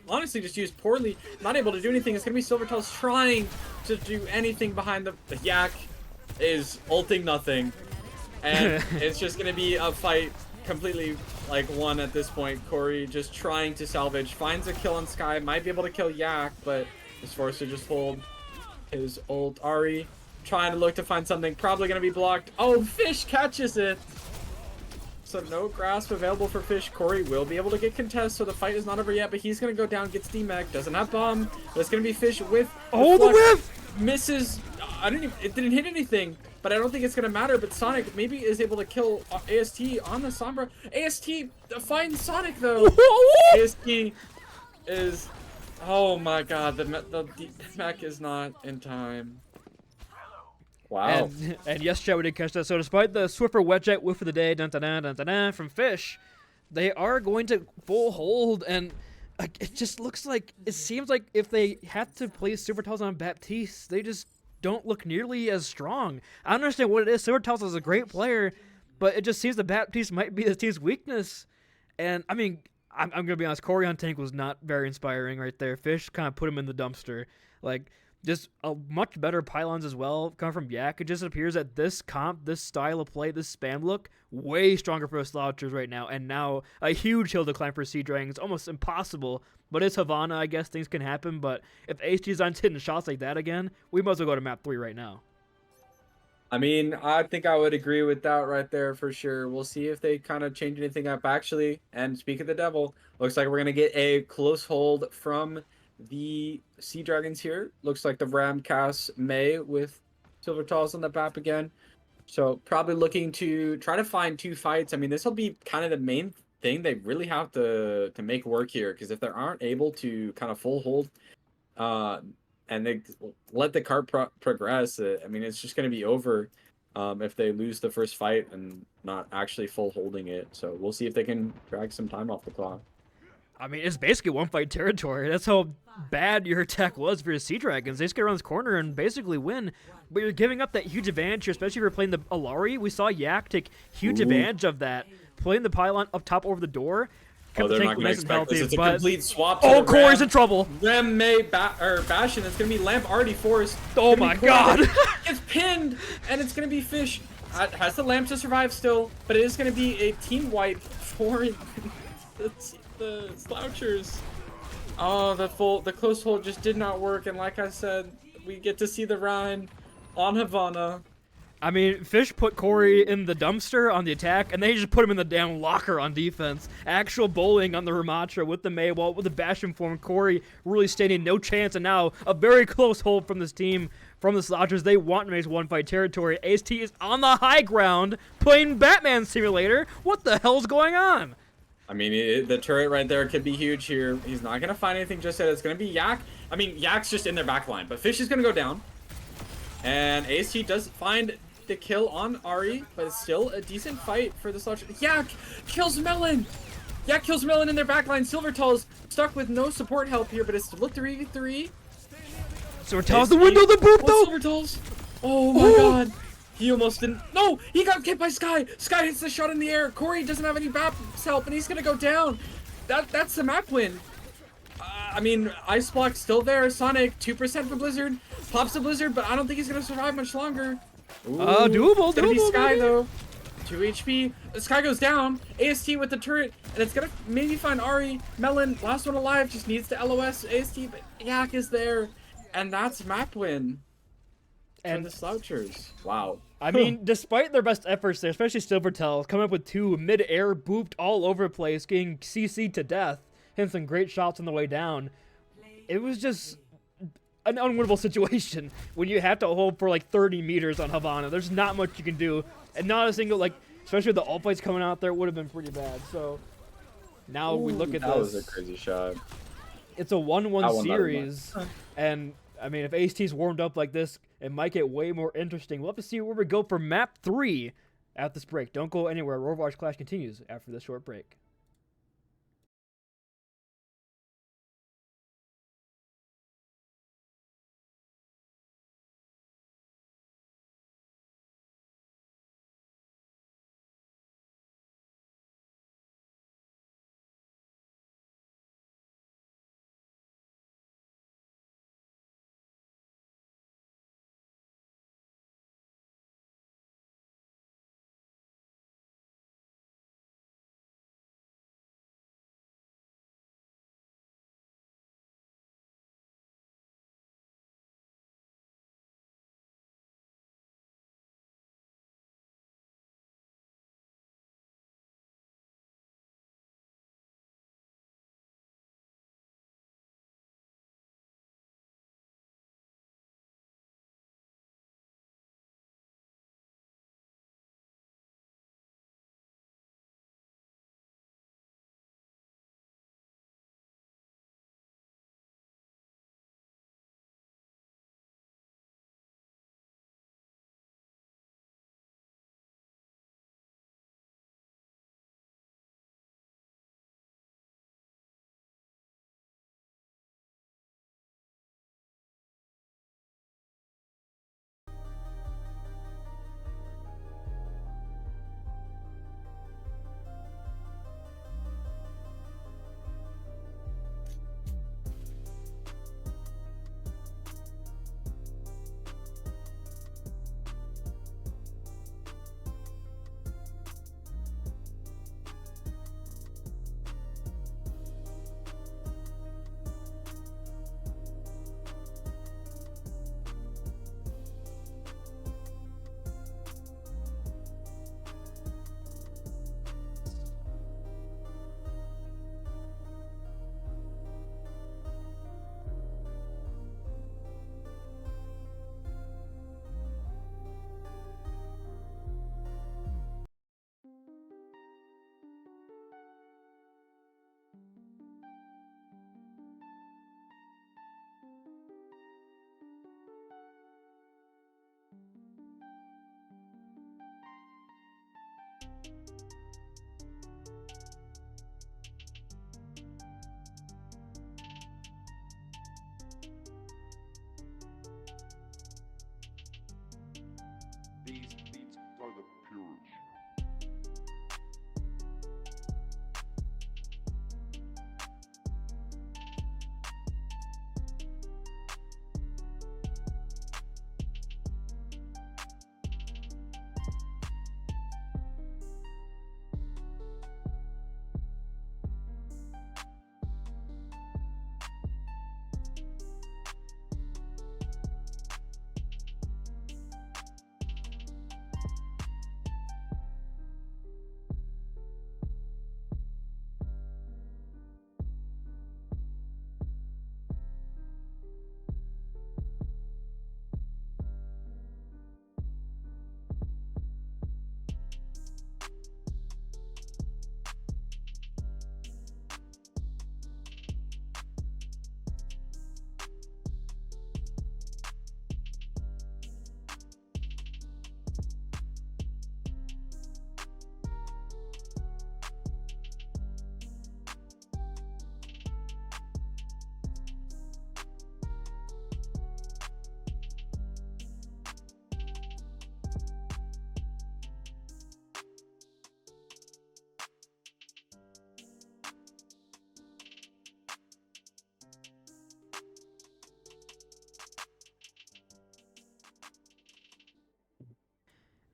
honestly just used poorly, not able to do anything. It's going to be Silver Talls trying to do anything behind the Yak is ulting nothing. And it's just going to be a fight completely like won at this point. Corey just trying to salvage. Finds a kill on Sky. Might be able to kill Yak, but is forced to just hold his ult. Ari trying to look to find something. Probably going to be blocked. Oh, Fish catches it. So no grasp available for Fish. Corey will be able to get contest, so the fight is not over yet, but he's going to go down, gets D-Mag, doesn't have bomb, but it's going to be Fish with the whiff! Misses. It didn't hit anything, but I don't think it's going to matter, but Sonic maybe is able to kill AST on the Sombra. AST finds Sonic, though. AST is... Oh my god, the mech is not in time. Wow. And yes, chat, we did catch that. So despite the Swiffer Wetjet whiff of the day, from Fish, they are going to full hold, and it just looks like, it seems like if they had to play Silvertails on Baptiste, they just don't look nearly as strong. I don't understand what it is. Silvertails is a great player, but it just seems that Baptiste might be the team's weakness. And I mean, I'm going to be honest, Corey on tank was not very inspiring right there. Fish kind of put him in the dumpster. Like, just a much better pylons as well coming from Yak. It just appears that this comp, this style of play, this spam look, way stronger for the Slouchers right now. And now a huge hill decline for Seadragons. Almost impossible. But it's Havana, I guess things can happen. But if HG's hitting shots like that again, we might as well go to map 3 right now. I mean, I think I would agree with that right there for sure. We'll see if they kind of change anything up actually. And speak of the devil, looks like we're going to get a close hold from the Seadragons here. Looks like the Ramcast May with Silvertails on the map again. So probably looking to try to find 2 fights. I mean, this will be kind of the main thing they really have to make work here, because if they aren't able to kind of full hold and they let the cart progress, I mean, it's just going to be over if they lose the first fight and not actually full holding it. So we'll see if they can drag some time off the clock. I mean, it's basically one-fight territory. That's how bad your attack was for your Seadragons. They just get around this corner and basically win. But you're giving up that huge advantage here, especially if you're playing the Alari. We saw Yak take huge advantage of that. Playing the pylon up top over the door. Oh, they're not going to expect this. It's a complete swap. Oh, Corey's in trouble. Ram May Bastion. It's going to be Lamp already forced. Oh my god. It's pinned, and it's going to be Fish. Has the Lamp to survive still, but it is going to be a team wipe for the Slouchers. Oh, the close hold just did not work, and like I said, we get to see the Rhine on Havana. I mean, Fish put Corey in the dumpster on the attack, and they just put him in the damn locker on defense. Actual bowling on the Ramatra with the Maywall, with the Bastion form. Corey really standing no chance, and now a very close hold from this team, from the Slouchers. They want to make one-fight territory. AST is on the high ground, playing Batman Simulator. What the hell's going on? I mean, the turret right there could be huge here. He's not going to find anything just yet. It's going to be Yak. I mean, Yak's just in their back line, but Fish is going to go down. And AST does find the kill on Ari, but it's still a decent fight for the Slouchers. Yak kills Melon! Yak kills Melon in their backline. Silvertails stuck with no support help here, but it's still a 3v3. Silvertails the window, the boop though! Silvertails! Oh my god! He almost didn't. No! He got hit by Sky! Sky hits the shot in the air. Corey doesn't have any map help, and he's gonna go down. That's the map win. I mean, Ice Block's still there. Sonic, 2% for Blizzard. Pops the Blizzard, but I don't think he's gonna survive much longer. Ooh, doable, it's gonna be doable, Sky, baby. though. 2 HP. Sky goes down. AST with the turret, and it's gonna maybe find Ari. Melon, last one alive, just needs to LOS AST, but Yak is there. And that's map win. And the Slouchers. Wow. I mean, despite their best efforts there, especially Silvertails, coming up with 2 mid-air booped all over the place, getting CC'd to death, hitting some great shots on the way down. It was just an unwinnable situation when you have to hold for like 30 meters on Havana. There's not much you can do, and not a single, like, especially with the ult fights coming out there, it would have been pretty bad. So now we look at that this. That was a crazy shot. It's a 1-1 series, and I mean, if AST's warmed up like this, it might get way more interesting. We'll have to see where we go for map 3 at this break. Don't go anywhere. Overwatch Clash continues after this short break.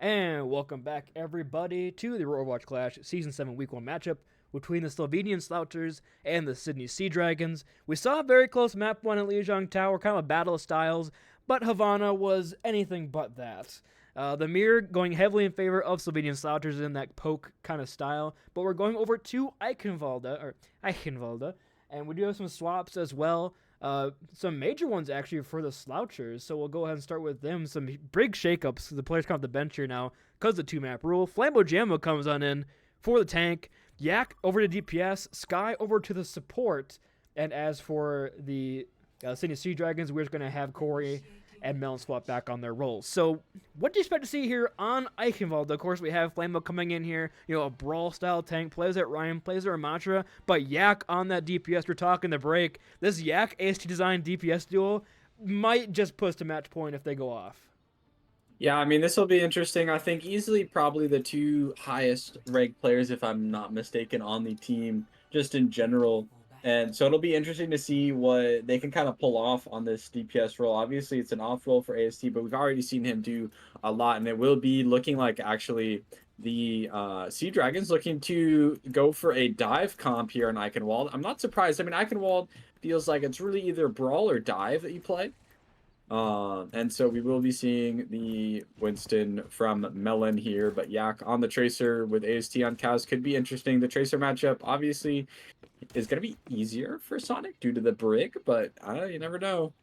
And welcome back, everybody, to the Overwatch Clash Season 7 Week 1 matchup between the Slovenian Slouchers and the Sydney Seadragons. We saw a very close map 1 at Lijiang Tower, kind of a battle of styles, but Havana was anything but that. The mirror going heavily in favor of Slovenian Slouchers in that poke kind of style, but we're going over to Eichenwalde, and we do have some swaps as well. Some major ones actually for the Slouchers, so we'll go ahead and start with them. Some big shakeups. The players come off the bench here now because of the 2-map rule. Flambo Jambo comes on in for the tank. Yak over to DPS. Sky over to the support. And as for the Sydney Seadragons, we're just going to have Corey and Melon swap back on their roles. So what do you expect to see here on Eichenwalde? Of course, we have Flambo coming in here, a brawl-style tank, plays at Ryan, plays at Ramatra, but Yak on that DPS. We're talking the break. This Yak AST design DPS duo might just push to match point if they go off. Yeah, I mean, this will be interesting. I think easily probably the 2 highest ranked players, if I'm not mistaken, on the team, just in general. And so it'll be interesting to see what they can kind of pull off on this DPS role. Obviously, it's an off role for AST, but we've already seen him do a lot. And it will be looking like actually the Seadragons looking to go for a dive comp here on Eichenwalde. I'm not surprised. I mean, Eichenwalde feels like it's really either brawl or dive that you play. And so we will be seeing the Winston from Melon here, but Yak on the Tracer with AST on Kaz could be interesting. The Tracer matchup obviously is going to be easier for Sonic due to the brig, but you never know.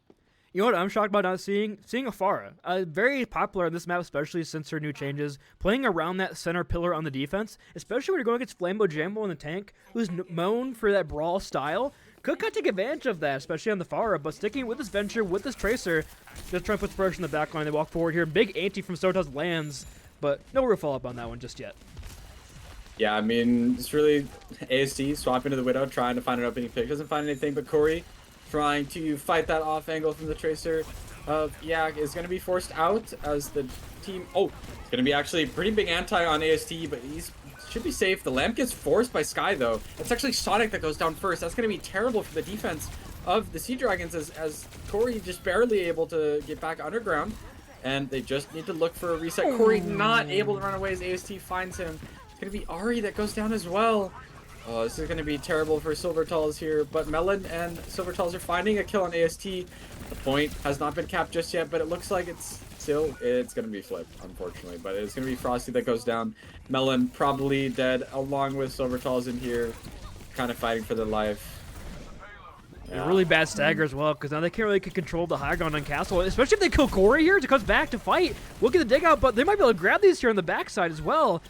You know what I'm shocked about not seeing Afara. Very popular on this map, especially since her new changes, playing around that center pillar on the defense, especially when you're going against Flambo Jambo in the tank, who's known for that brawl style. Could take advantage of that, especially on the Farah, but sticking with this venture, with this Tracer, just trying to put pressure in the back line. They walk forward here. Big anti from Sotas lands, but no real follow-up on that one just yet. Yeah, I mean, it's really AST swapping to the Widow, trying to find an opening pick. Doesn't find anything, but Corey trying to fight that off angle from the Tracer of Yak is going to be forced out as the team... Oh, it's going to be actually pretty big anti on AST, but he's should be safe. The lamp gets forced by Sky, though. It's actually Sonic that goes down first. That's going to be terrible for the defense of the Seadragons as Corey just barely able to get back underground. And they just need to look for a reset. Corey not able to run away as AST finds him. It's going to be Ari that goes down as well. Oh, this is going to be terrible for Silvertalls here. But Melon and Silvertalls are finding a kill on AST. The point has not been capped just yet, but it looks like it's going to be flipped, unfortunately. But it's going to be Frosty that goes down. Melon probably dead, along with Silvertalls in here, kind of fighting for their life. Yeah. Really bad stagger as well, because now they can't really control the high ground on Castle, especially if they kill Corey here. It comes back to fight. Look at the dig out, but they might be able to grab these here on the backside as well.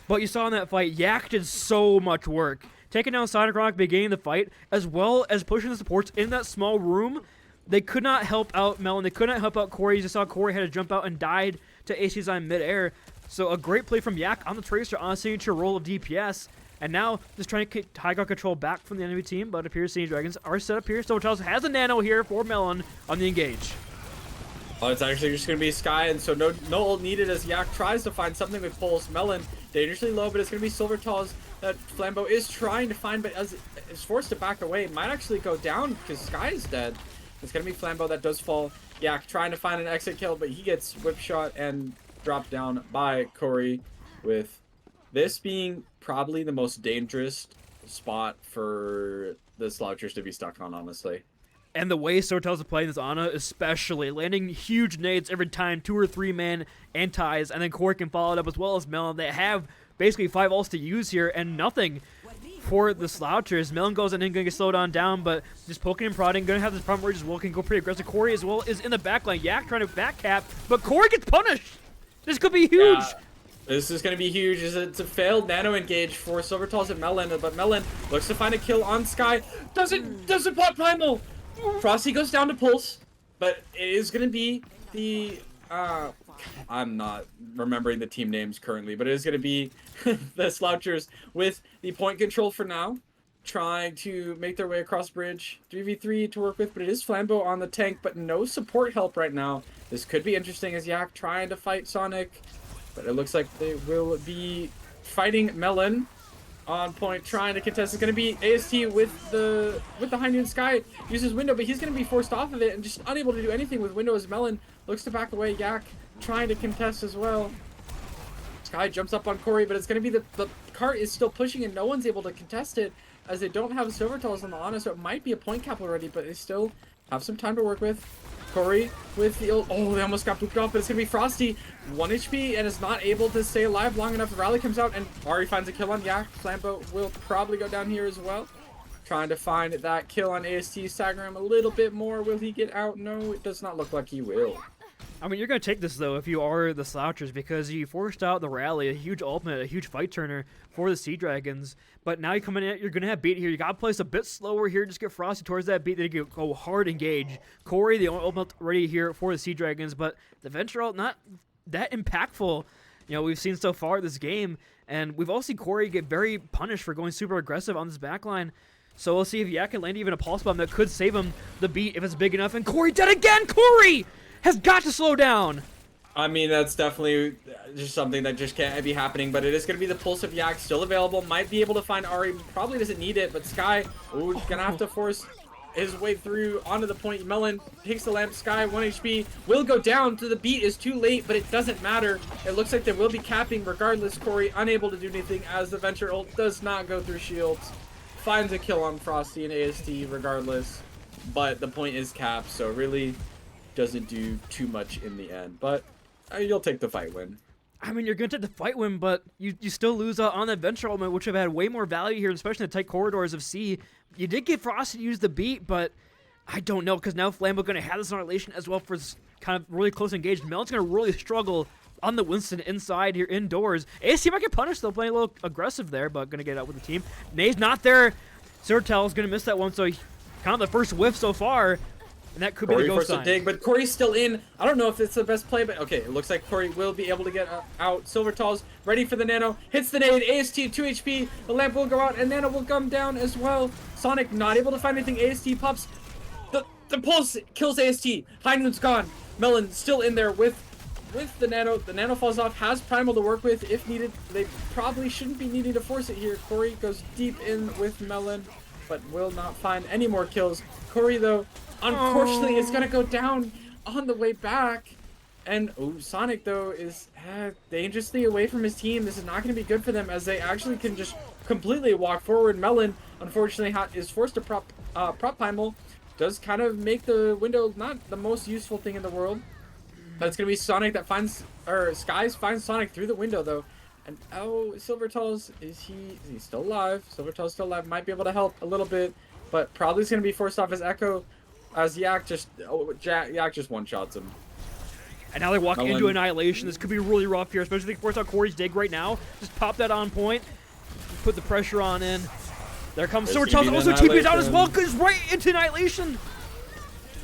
But you saw in that fight, Yak did so much work. Taking down Sonic Rock, beginning the fight, as well as pushing the supports in that small room. They could not help out Melon. They could not help out Corey. You just saw Corey had to jump out and died to AC's on midair. So a great play from Yak on the Tracer on a signature role of DPS. And now just trying to get high ground control back from the enemy team. But it appears Seadragons are set up here. Silvertalls has a nano here for Melon on the engage. Oh, it's actually just going to be Sky, and so no ult needed as Yak tries to find something with Pulse. Melon dangerously low, but it's going to be Silvertalls that Flambo is trying to find, but as is forced to back away. It might actually go down because Sky is dead. It's going to be Flambo that does fall. Yak trying to find an exit kill, but he gets whip shot and dropped down by Corey, with this being probably the most dangerous spot for the Slouchers to be stuck on, honestly. And the way Sotel's are playing this Ana, especially, landing huge nades every time, 2 or 3 man antis, and then Corey can follow it up as well as Melon. They have basically 5 ults to use here, and nothing for the Slouchers. Melon goes in and going to get slowed on down, but just poking and prodding, going to have this problem where just can go pretty aggressive. Corey as well is in the back line. Yak trying to back cap, but Corey gets punished. This could be huge. Yeah. This is going to be huge. It's a failed nano engage for Silvertalls and Melon, but Melon looks to find a kill on Sky. Doesn't pop Primal. Frosty goes down to Pulse, but it is going to be the I'm not remembering the team names currently, but it is going to be the Slouchers with the point control for now, trying to make their way across bridge. 3v3 to work with, but it is Flambo on the tank, but no support help right now. This could be interesting as Yak trying to fight Sonic, but it looks like they will be fighting Melon on point, trying to contest. It's going to be AST with the High Noon. Sky uses Window, but he's going to be forced off of it and just unable to do anything with Window as Melon looks to back away. Yak trying to contest as well. Sky jumps up on Corey, but it's going to be the cart is still pushing and no one's able to contest it as they don't have Silvertals on the honor, so it might be a point cap already, but they still have some time to work with. Corey with the oh, they almost got booped off, but it's gonna be Frosty, 1 HP, and is not able to stay alive long enough. The rally comes out, and Ari finds a kill on Yak. Flambo will probably go down here as well, trying to find that kill on AST. Stagger him a little bit more. Will he get out? No, it does not look like he will. I mean, you're going to take this, though, if you are the Slouchers, because you forced out the rally, a huge ultimate, a huge fight turner for the Seadragons. But now you come in, you're going to have beat here. You got to place a bit slower here. Just get Frosty towards that beat. Then you go hard engage. Corey, the ultimate ready here for the Seadragons, but the Venture ult not that impactful. You know, we've seen so far this game, and we've also seen Corey get very punished for going super aggressive on this backline. So we'll see if Yak can land even a pulse bomb that could save him the beat if it's big enough. And Corey dead again! Corey has got to slow down! I mean, that's definitely just something that just can't be happening, but it is going to be the Pulse of Yak still available. Might be able to find Ari, probably doesn't need it, but Sky, ooh, gonna have to force his way through onto the point. Melon takes the lamp. Sky, 1 HP, will go down to the beat, is too late, but it doesn't matter. It looks like they will be capping regardless. Corey unable to do anything as the Venture ult does not go through shields. Finds a kill on Frosty and AST regardless, but the point is capped, so really doesn't do too much in the end, but you'll take the fight win. I mean, you're going to take the fight win, but you still lose out on that Venture ultimate, which have had way more value here, especially in the tight corridors of C. You did get Frosty to use the beat, but I don't know, because now Flambo going to have this annihilation as well for this kind of really close engaged. Melon's going to really struggle on the Winston inside here indoors. AST might get punished, though, playing a little aggressive there, but going to get out with the team. Nay's not there. Surtel's going to miss that one, so kind of the first whiff so far. And that could Corey be the go sign. Dig, but Corey's still in. I don't know if it's the best play, but okay, it looks like Corey will be able to get out. Silvertall's ready for the nano. Hits the nade. AST 2 HP. The lamp will go out, and nano will come down as well. Sonic not able to find anything. AST pops. The pulse kills AST. Heinle's gone. Melon still in there with the nano. The nano falls off. Has primal to work with if needed. They probably shouldn't be needing to force it here. Corey goes deep in with Melon, but will not find any more kills. Corey, though, unfortunately, it's going to go down on the way back. And Sonic, though, is dangerously away from his team. This is not going to be good for them as they actually can just completely walk forward. Melon, unfortunately, is forced to prop primal. Does kind of make the window not the most useful thing in the world. But it's going to be Sonic that finds, or Skies finds Sonic through the window, though. And Silvertall's, is he still alive? Silvertall's still alive. Might be able to help a little bit, but probably is going to be forced off as Echo. As Yak just one-shots him. And now they walk into Annihilation. This could be really rough here, especially if they force out Corey's dig right now. Just pop that on point. Put the pressure on in. There comes Silvertall's also TP's out as well, because right into Annihilation.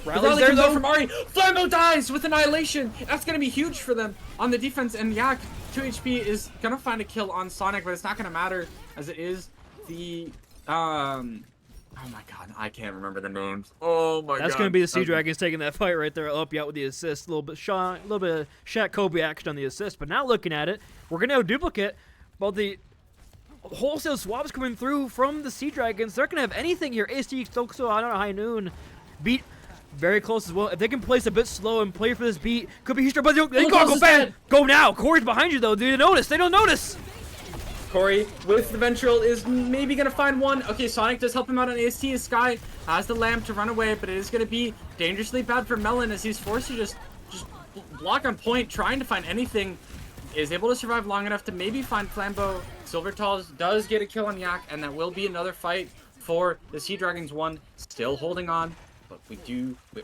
Rally's there though from Ari. Flambo dies with Annihilation. That's going to be huge for them on the defense. And Yak, 2 HP, is going to find a kill on Sonic, but it's not going to matter as it is the... Oh my god, I can't remember the names. Oh my god. That's going to be the Seadragons taking that fight right there. I'll help you out with the assist. A little bit of Shaq Kobe action on the assist. But now looking at it, we're going to have a duplicate. But the wholesale swaps coming through from the Seadragons, they're going to have anything here. AST, Stokso, I don't know, High Noon. Beat very close as well. If they can place a bit slow and play for this beat, could be huge. But they go bad. Go now. Corey's behind you, though. Do you notice? They don't notice. Corey with the Ventral is maybe going to find one. Okay, Sonic does help him out on AST. Sky has the lamp to run away, but it is going to be dangerously bad for Melon as he's forced to just block on point, trying to find anything. Is able to survive long enough to maybe find Flambo. Silvertall does get a kill on Yak, and that will be another fight for the Seadragons 1. Still holding on, but we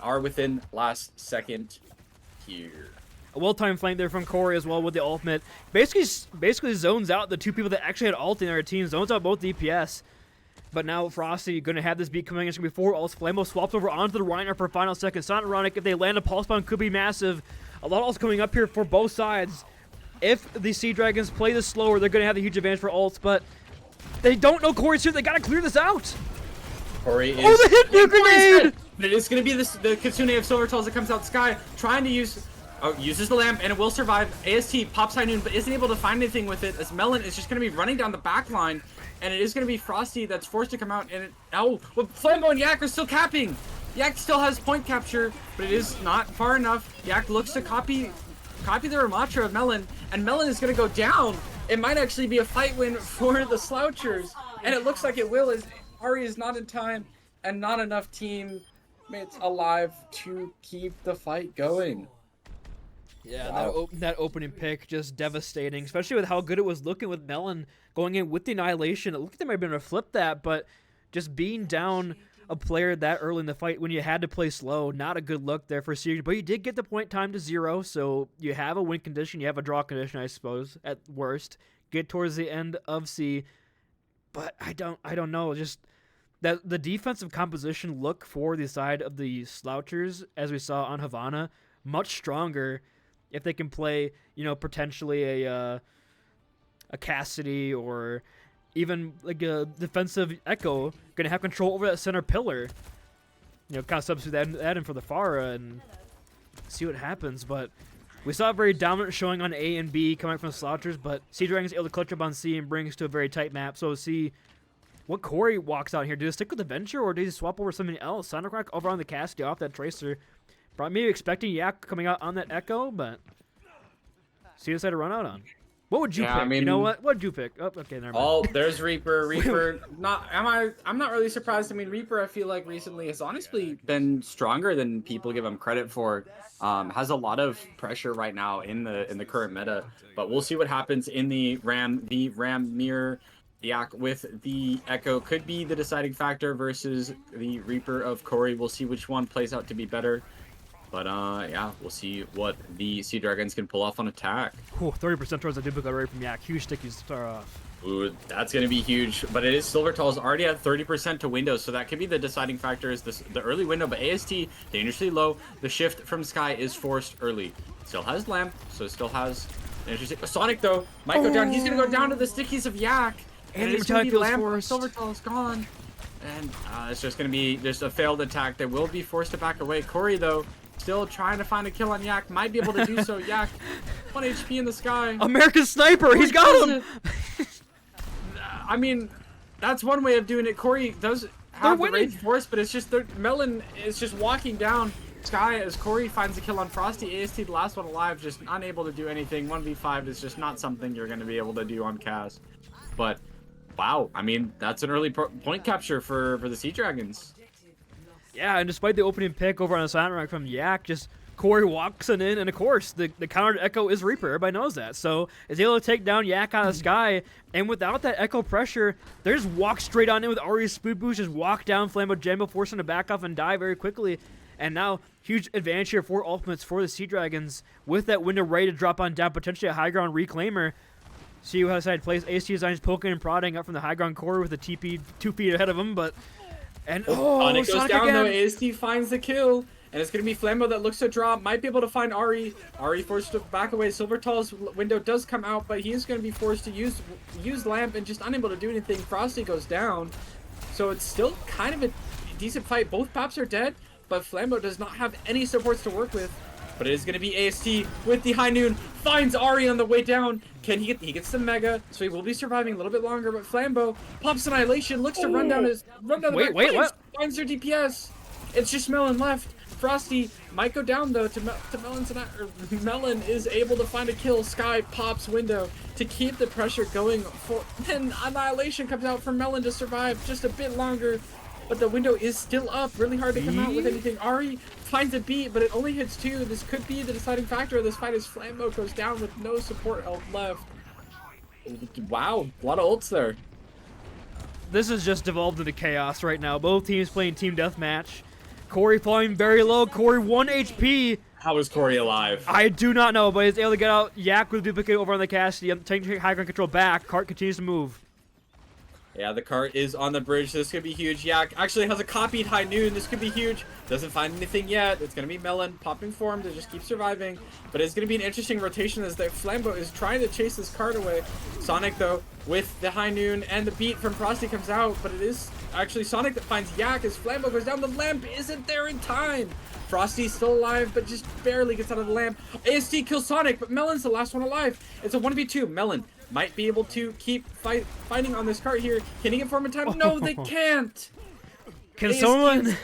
are within last second here. A well-timed flank there from Corey as well with the ultimate. Basically zones out the two people that actually had ult in their team. Zones out both DPS. But now Frosty going to have this beat coming in. It's going to be 4 ults. Flambo swaps over onto the Reiner for final second. It's not ironic. If they land a pulse bomb, could be massive. A lot of ults coming up here for both sides. If the Seadragons play this slower, they're going to have the huge advantage for ults. But they don't know Corey's here. They got to clear this out. Corey is... Oh, the hit new grenade! But it is going to be the Kitsune of Silvertalls that comes out. Sky trying to use... uses the lamp, and it will survive. AST pops High Noon, but isn't able to find anything with it, as Melon is just going to be running down the back line, and it is going to be Frosty that's forced to come out, and Flambo and Yak are still capping. Yak still has point capture, but it is not far enough. Yak looks to copy copy the Ramatra of Melon, and Melon is going to go down. It might actually be a fight win for the Slouchers, and it looks like it will, as Ari is not in time, and not enough teammates alive to keep the fight going. Yeah, Wow. that opening pick just devastating, especially with how good it was looking with Melon going in with the Annihilation. It looked like they might have been able to flip that, but just being down a player that early in the fight when you had to play slow, not a good look there for Seadragons. But you did get the point time to 0, so you have a win condition, you have a draw condition, I suppose, at worst. Get towards the end of C, but I don't know, just that the defensive composition look for the side of the Slouchers, as we saw on Havana, much stronger if they can play, potentially a Cassidy or even like a defensive Echo, gonna have control over that center pillar. Kind of substitute that in for the Pharah and see what happens. But we saw a very dominant showing on A and B coming from the Slouchers, but Seadragons able to clutch up on C and brings to a very tight map. So see what Corey walks out here. Do they stick with the Venture or do they swap over something else? Seadragons over on the Cassidy off that Tracer. Probably maybe expecting Yak coming out on that Echo, but see what side to run out on. What would you pick? I mean, you know what? What would you pick? Oh, okay, never mind. Oh, there's Reaper. I'm not really surprised. I mean, Reaper, I feel like recently has honestly been stronger than people give him credit for. Has a lot of pressure right now in the current meta, but we'll see what happens in the Ram mirror. Yak with the Echo could be the deciding factor versus the Reaper of Corey. We'll see which one plays out to be better. But yeah, we'll see what the Seadragons can pull off on attack. 30% towards the duplicate rate from Yak. Huge sticky to start off. Ooh, that's going to be huge. But it is Silvertall's already at 30% to windows, so that could be the deciding factor is the early window. But AST, dangerously low. The shift from Sky is forced early. Still has Lamp, so still has an interesting... Sonic, though, might go down. He's going to go down to the stickies of Yak. And it's going to be Lamp. Silvertall is gone. And it's just going to be just a failed attack that will be forced to back away. Corey, though, still trying to find a kill on Yak. Might be able to do so. Yak, 1 HP in the sky. American Sniper! He's got him! I mean, that's one way of doing it. Corey does have the rage force, but it's just Melon is just walking down Sky as Corey finds a kill on Frosty. AST, the last one alive, just unable to do anything. 1v5 is just not something you're going to be able to do on cast. But, wow, I mean, that's an early point capture for the Seadragons. Yeah, and despite the opening pick over on the silent rack from Yak, just Corey walks it in, and of course, the counter to Echo is Reaper. Everybody knows that. So, is able to take down Yak out of the sky, and without that Echo pressure, they just walk straight on in with Ari's Spood Boost, just walk down Flambo Jambo, forcing to back off and die very quickly. And now, huge advantage here for ultimates for the Seadragons, with that window ready to drop on down, potentially a high ground reclaimer. See how side plays. AST Design is poking and prodding up from the high ground Corey with a TP 2 feet ahead of him, but... And Sonic goes down again. though. AST finds the kill, and it's gonna be Flambo that looks to drop. Might be able to find Ari. Ari forced to back away. Silvertall's window does come out, but he is gonna be forced to use Lamp and just unable to do anything. Frosty goes down, so it's still kind of a decent fight. Both Pops are dead, but Flambo does not have any supports to work with. But it is going to be AST with the High Noon. Finds Ari on the way down. He gets the Mega, so he will be surviving a little bit longer. But Flambo pops Annihilation, looks to run down the back. What? Finds their DPS. It's just Melon left. Frosty might go down though to Melon's. Melon is able to find a kill. Sky pops window to keep the pressure going. Then Annihilation comes out for Melon to survive just a bit longer. But the window is still up. Really hard to come out with anything. Ari finds a beat, but it only hits 2. This could be the deciding factor of this fight as Flambo goes down with no support health left. Wow, a lot of ults there. This has just devolved into chaos right now. Both teams playing team deathmatch. Corey falling very low. Corey 1 HP. How is Corey alive? I do not know, but he's able to get out. Yak with duplicate over on the Cassidy. Taking high ground control back. Cart continues to move. Yeah, the cart is on the bridge. This could be huge. Yak actually has a copied High Noon. This could be huge. Doesn't find anything yet. It's going to be Melon popping for him to just keep surviving. But it's going to be an interesting rotation as the Flambo is trying to chase this cart away. Sonic, though, with the High Noon and the beat from Frosty comes out. But it is actually Sonic that finds Yak as Flambo goes down. The lamp isn't there in time. Frosty's still alive, but just barely gets out of the lamp. AST kills Sonic, but Melon's the last one alive. It's a 1v2. Melon might be able to keep fighting on this cart here. Can he get form in time? No, they can't. Can someone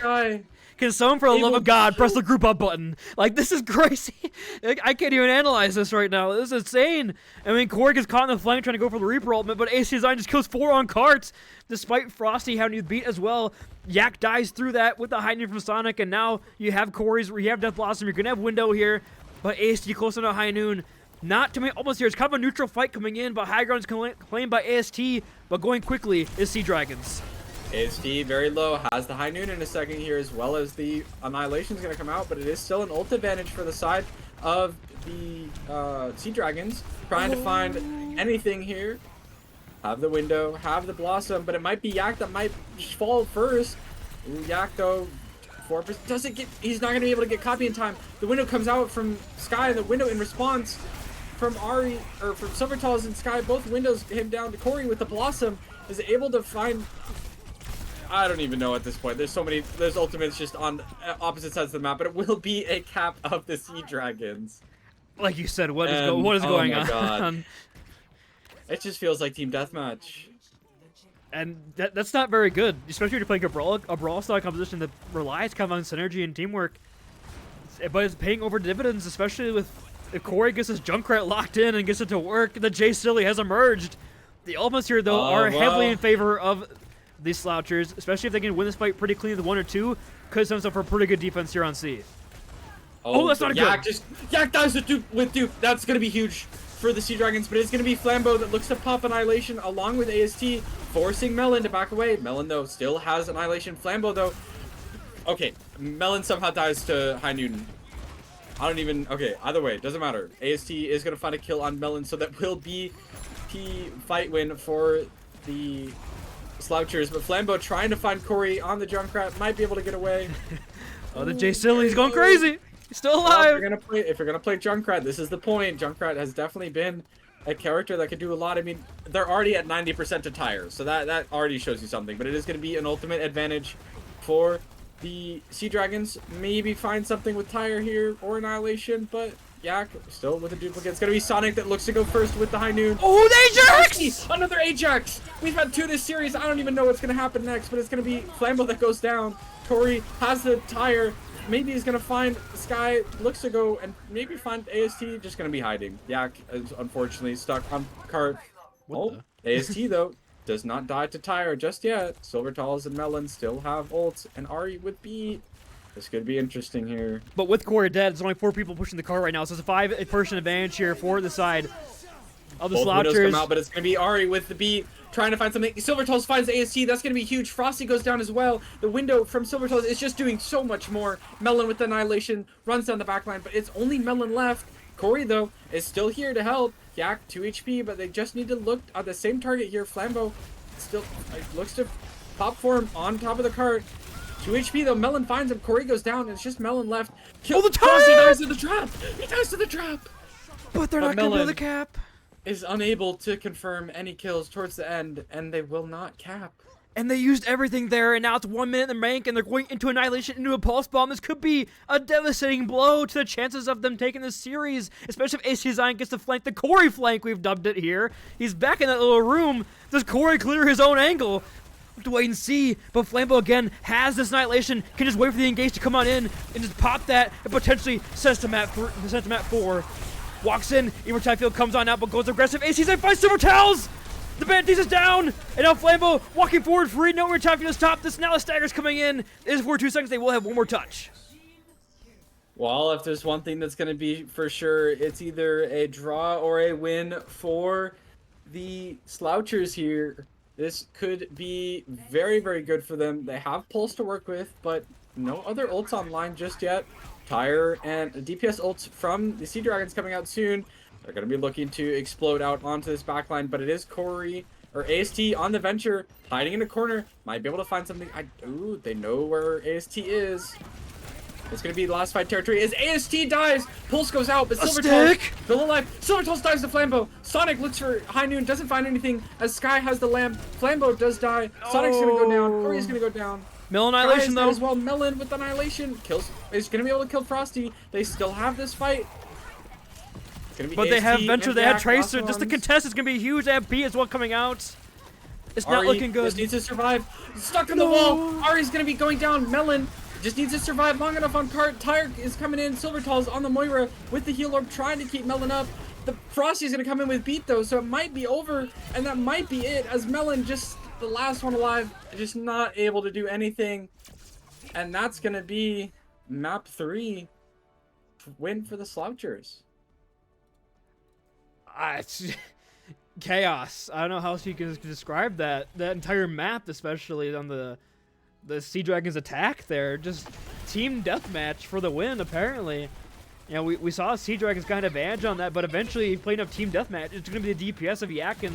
Can someone, for the love of God, press the group up button? Like, this is crazy. Like, I can't even analyze this right now. This is insane. I mean, Corey gets caught in the flank trying to go for the Reaper ultimate, but AC Design just kills 4 on carts, despite Frosty having to beat as well. Yak dies through that with the high noon from Sonic, and now you have Corey's, you have Death Blossom, you're going to have Window here, but AST close enough to high noon. Not too many almost here. It's kind of a neutral fight coming in, but high ground's claimed by AST, but going quickly is Seadragons. AST very low, has the high noon in a second here, as well as the Annihilation is going to come out, but it is still an ult advantage for the side of the Seadragons, trying to find anything here. Have the Window, have the Blossom, but it might be Yak that might fall first. Ooh, Yak though, 4% doesn't get, he's not going to be able to get copy in time. The Window comes out from Sky, the Window in response from Ari, or from Silvertals and Sky, both Windows him down to Corey with the Blossom, is able to find, I don't even know at this point. There's so many, there's ultimates just on opposite sides of the map, but it will be a cap of the Seadragons. Like you said, what is going on? God. It just feels like team deathmatch. And that's not very good, especially when you're playing a brawl style composition that relies kind of on synergy and teamwork. But it's paying over dividends, especially with if Corey gets his Junkrat locked in and gets it to work. The J Silly has emerged. The elements here, though, are heavily in favor of the Slouchers, especially if they can win this fight pretty clean with 1 or 2. Could set themselves for pretty good defense here on C. Oh, that's not good. Yak dies with Dupe. That's going to be huge for the Seadragons, but it's going to be Flambeau that looks to pop Annihilation along with AST, forcing Melon to back away. Melon, though, still has Annihilation. Flambeau, though, okay, Melon somehow dies to High Noon. I don't even, okay, either way, doesn't matter. AST is going to find a kill on Melon, so that will be the fight win for the Slouchers, but Flambeau trying to find Corey on the Junkrat, might be able to get away. Oh, the J Silly's going crazy. He's still alive. Well, if you're gonna play Junkrat, this is the point. Junkrat has definitely been a character that can do a lot. I mean, they're already at 90% to tire, so that already shows you something. But it is gonna be an ultimate advantage for the Seadragons. Maybe find something with tire here or Annihilation, but Yak still with a duplicate. It's gonna be Sonic that looks to go first with the High Noon. Oh, the Ajax! Another Ajax! We've had 2 this series. I don't even know what's gonna happen next, but it's gonna be Flambeau that goes down. Corey has the tire. Maybe he's gonna find Sky, looks to go and maybe find AST, just gonna be hiding. Yak is unfortunately stuck on cart. AST though does not die to tire just yet. Silvertals and Melon still have ults, and Ari with B. This could be interesting here. But with Corey dead, there's only 4 people pushing the car right now, so it's a 5-person advantage here for the side of the Slouchers. Come out, but it's gonna be Ari with the B, trying to find something. Silvertals finds AST. That's gonna be huge. Frosty goes down as well. The Window from Silvertals is just doing so much more. Melon with the Annihilation runs down the backline, but it's only Melon left. Corey though is still here to help. Yak 2 HP, but they just need to look at the same target here. Flambeau still looks to pop for him on top of the cart. 2 HP though. Melon finds him. Corey goes down, and it's just Melon left. Oh, the tire! Frosty dies to the trap. He dies to the trap. But they're not gonna do the cap. Is unable to confirm any kills towards the end, and they will not cap. And they used everything there, and now it's 1 minute in the rank, and they're going into Annihilation, into a Pulse Bomb. This could be a devastating blow to the chances of them taking this series, especially if AC Design gets to flank the Corey flank, we've dubbed it here. He's back in that little room. Does Corey clear his own angle? We'll have to wait and see, but Flambeau again has this Annihilation, can just wait for the engage to come on in, and just pop that, and potentially sends to map 4. Walks in, Immortali Field comes on out, but goes aggressive. AC Design finds Silvertals! The Bandies is down! And now Flambeau walking forward free, no Immortali Field to stop this. Now the Stagger's coming in. It is 42 seconds, they will have 1 more touch. Well, if there's one thing that's going to be for sure, it's either a draw or a win for the Slouchers here. This could be very, very good for them. They have Pulse to work with, but no other ults online just yet. Tire and DPS ults from the Seadragons coming out soon. They're going to be looking to explode out onto this backline, but it is Corey, or AST on the Venture, hiding in a corner. Might be able to find something. Ooh, they know where AST is. It's going to be the last fight territory as AST dies. Pulse goes out, but Silvertals still alive. Silvertals dies to Flambeau. Sonic looks for High Noon, doesn't find anything as Sky has the lamp. Flambeau does die. Sonic's going to go down. Corey's going to go down. Melon Annihilation though. As well, Melon with Annihilation kills. Is going to be able to kill Frosty. They still have this fight. It's gonna be but they have Venture, they have Tracer. Just the contest is going to be huge. They have B as well coming out. It's not looking good. Just needs to survive. Stuck on the wall. Ari's going to be going down. Melon Just needs to survive long enough on cart. Tire is coming in. Silvertall's on the Moira with the heal orb, trying to keep Melon up. The Frosty's going to come in with beat, though, so it might be over, and that might be it, as Melon, just the last one alive, just not able to do anything. And that's going to be map 3 win for the Slouchers. It's chaos. I don't know how else you can describe that entire map, especially on the Seadragons attack there. Just team deathmatch for the win, apparently. You know, we saw Seadragons kind of advantage on that, but eventually playing up team deathmatch, it's going to be the DPS of Yak and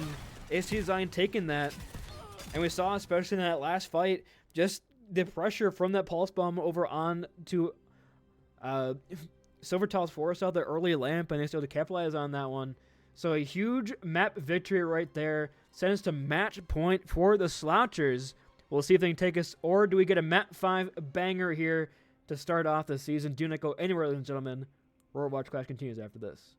AC Design taking that. And we saw, especially in that last fight, just the pressure from that pulse bomb over on to Silvertall's force out the early lamp, and they still to capitalize on that one. So a huge map victory right there sends to match point for the Slouchers. We'll see if they can take us, or do we get a map 5 banger here to start off the season? Do not go anywhere, ladies and gentlemen. Overwatch Clash continues after this.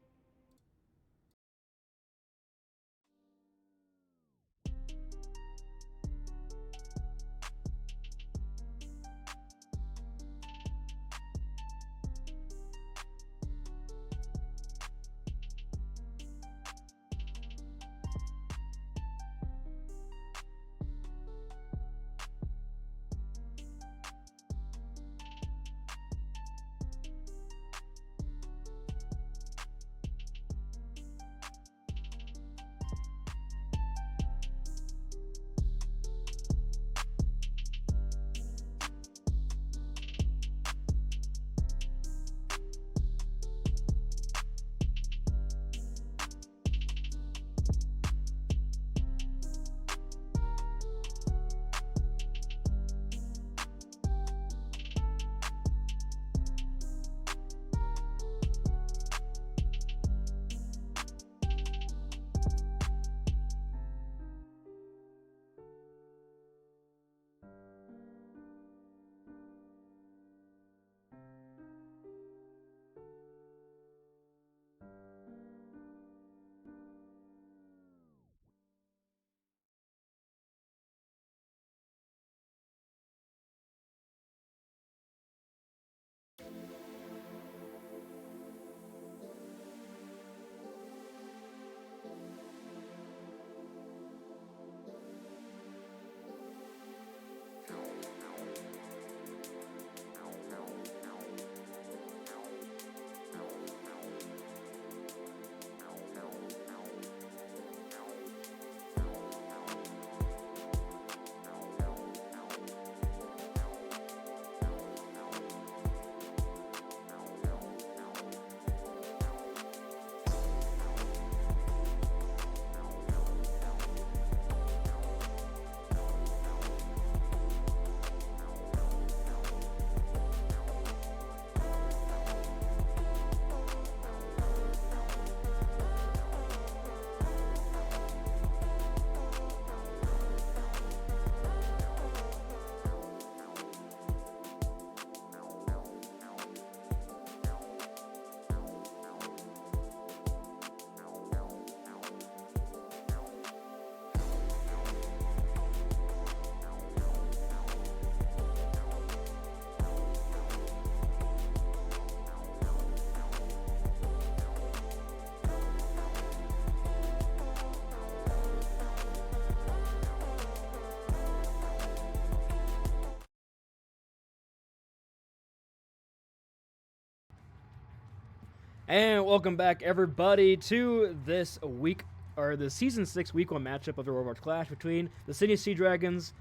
And welcome back, everybody, to this week, or the Season 6 Week 1 matchup of the Overwatch Clash between the Sydney Seadragons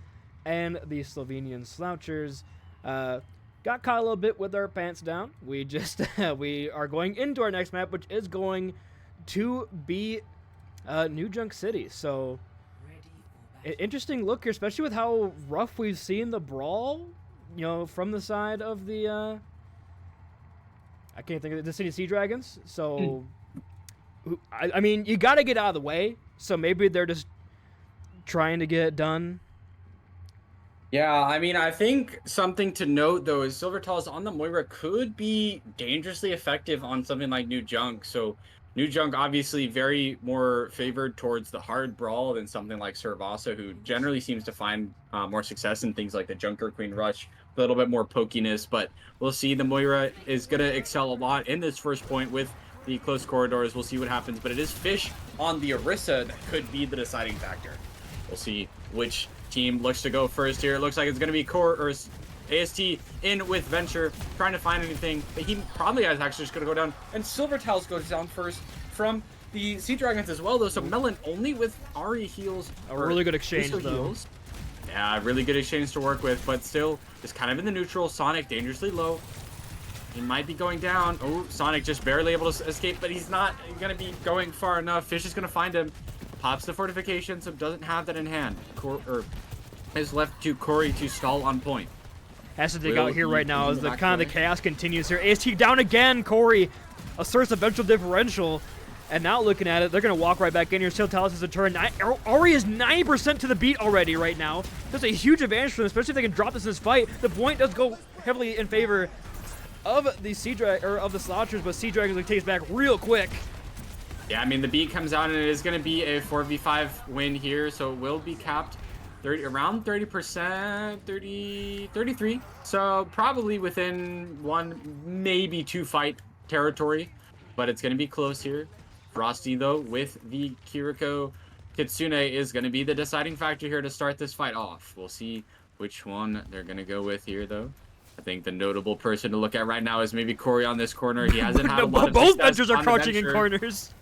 and the Slovenian Slouchers. Got caught a little bit with our pants down. We just, we are going into our next map, which is going to be New Junk City. So, interesting look here, especially with how rough we've seen the brawl, you know, from the side of the, I can't think of it, the City Seadragons. So, I mean, you got to get out of the way. So maybe they're just trying to get it done. Yeah, I mean, I think something to note, though, is Silvertall's on the Moira could be dangerously effective on something like New Junk. So New Junk obviously very more favored towards the hard brawl than something like Cervasa, who generally seems to find more success in things like the Junker Queen Rush a little bit more pokiness, but we'll see. The Moira is going to excel a lot in this first point with the close corridors. We'll see what happens, but it is Fish on the Orisa that could be the deciding factor. We'll see which team looks to go first here. It looks like it's going to be AST in with Venture, trying to find anything, but he probably is actually just going to go down, and Silver Tiles goes down first from the Seadragons as well, though, so Melon only with Ari heals. A really good exchange, Iso though. Heals. Yeah, really good exchange to work with, but still just kind of in the neutral. Sonic dangerously low. He might be going down. Oh, Sonic just barely able to escape, but he's not going to be going far enough. Fish is going to find him. Pops the fortification, so doesn't have that in hand. Is left to Corey to stall on point. Has to dig out here right now as the kind of the chaos continues here. AST down again. Corey asserts a vengeful differential. And now looking at it, they're going to walk right back in here. Still tells us to turn. Ari is 90% to the beat already right now. That's a huge advantage for them, especially if they can drop this in this fight. The point does go heavily in favor of the of the Slouchers, but Seadragons takes back real quick. Yeah, I mean, the beat comes out, and it is going to be a 4v5 win here, so it will be capped around 30%, 33. So probably within 1, maybe 2 fight territory, but it's going to be close here. Frosty, though, with the Kiriko Kitsune is going to be the deciding factor here to start this fight off. We'll see which one they're going to go with here, though. I think the notable person to look at right now is maybe Corey on this corner. He hasn't had a lot of both success Ventures are on the crouching in Venture. corners.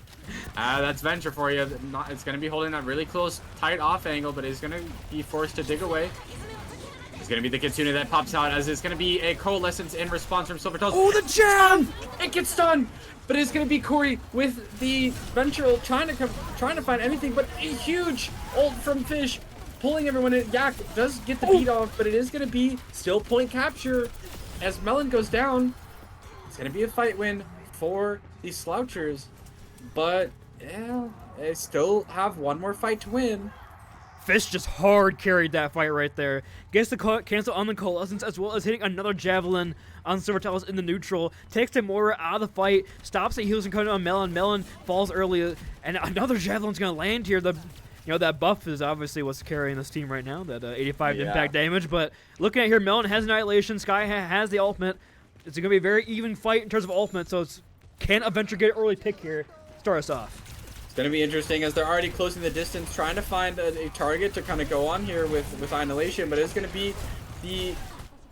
That's Venture for you. It's going to be holding that really close, tight off angle, but is going to be forced to dig away. It's going to be the Kitsune that pops out, as it's going to be a Coalescence in response from Silver Toes. Oh, the jam! It gets done! But it's going to be Corey with the Venture trying to find anything, but a huge ult from Fish, pulling everyone in. Yak does get the beat off, but it is going to be still point capture as Melon goes down. It's going to be a fight win for the Slouchers, but yeah, they still have one more fight to win. Fish just hard carried that fight right there. Gets the cancel on the Coalescence, as well as hitting another Javelin on Silver Tiles in the neutral. Takes Timora out of the fight. Stops the heals and coming on Melon. Melon falls early, and another Javelin's going to land here. That buff is obviously what's carrying this team right now, that 85 impact damage. But looking at here, Melon has Annihilation. Sky has the ultimate. It's going to be a very even fight in terms of ultimate, so can a Venture get an early pick here? Start us off. It's going to be interesting as they're already closing the distance, trying to find a target to kind of go on here with Annihilation, but it's going to be the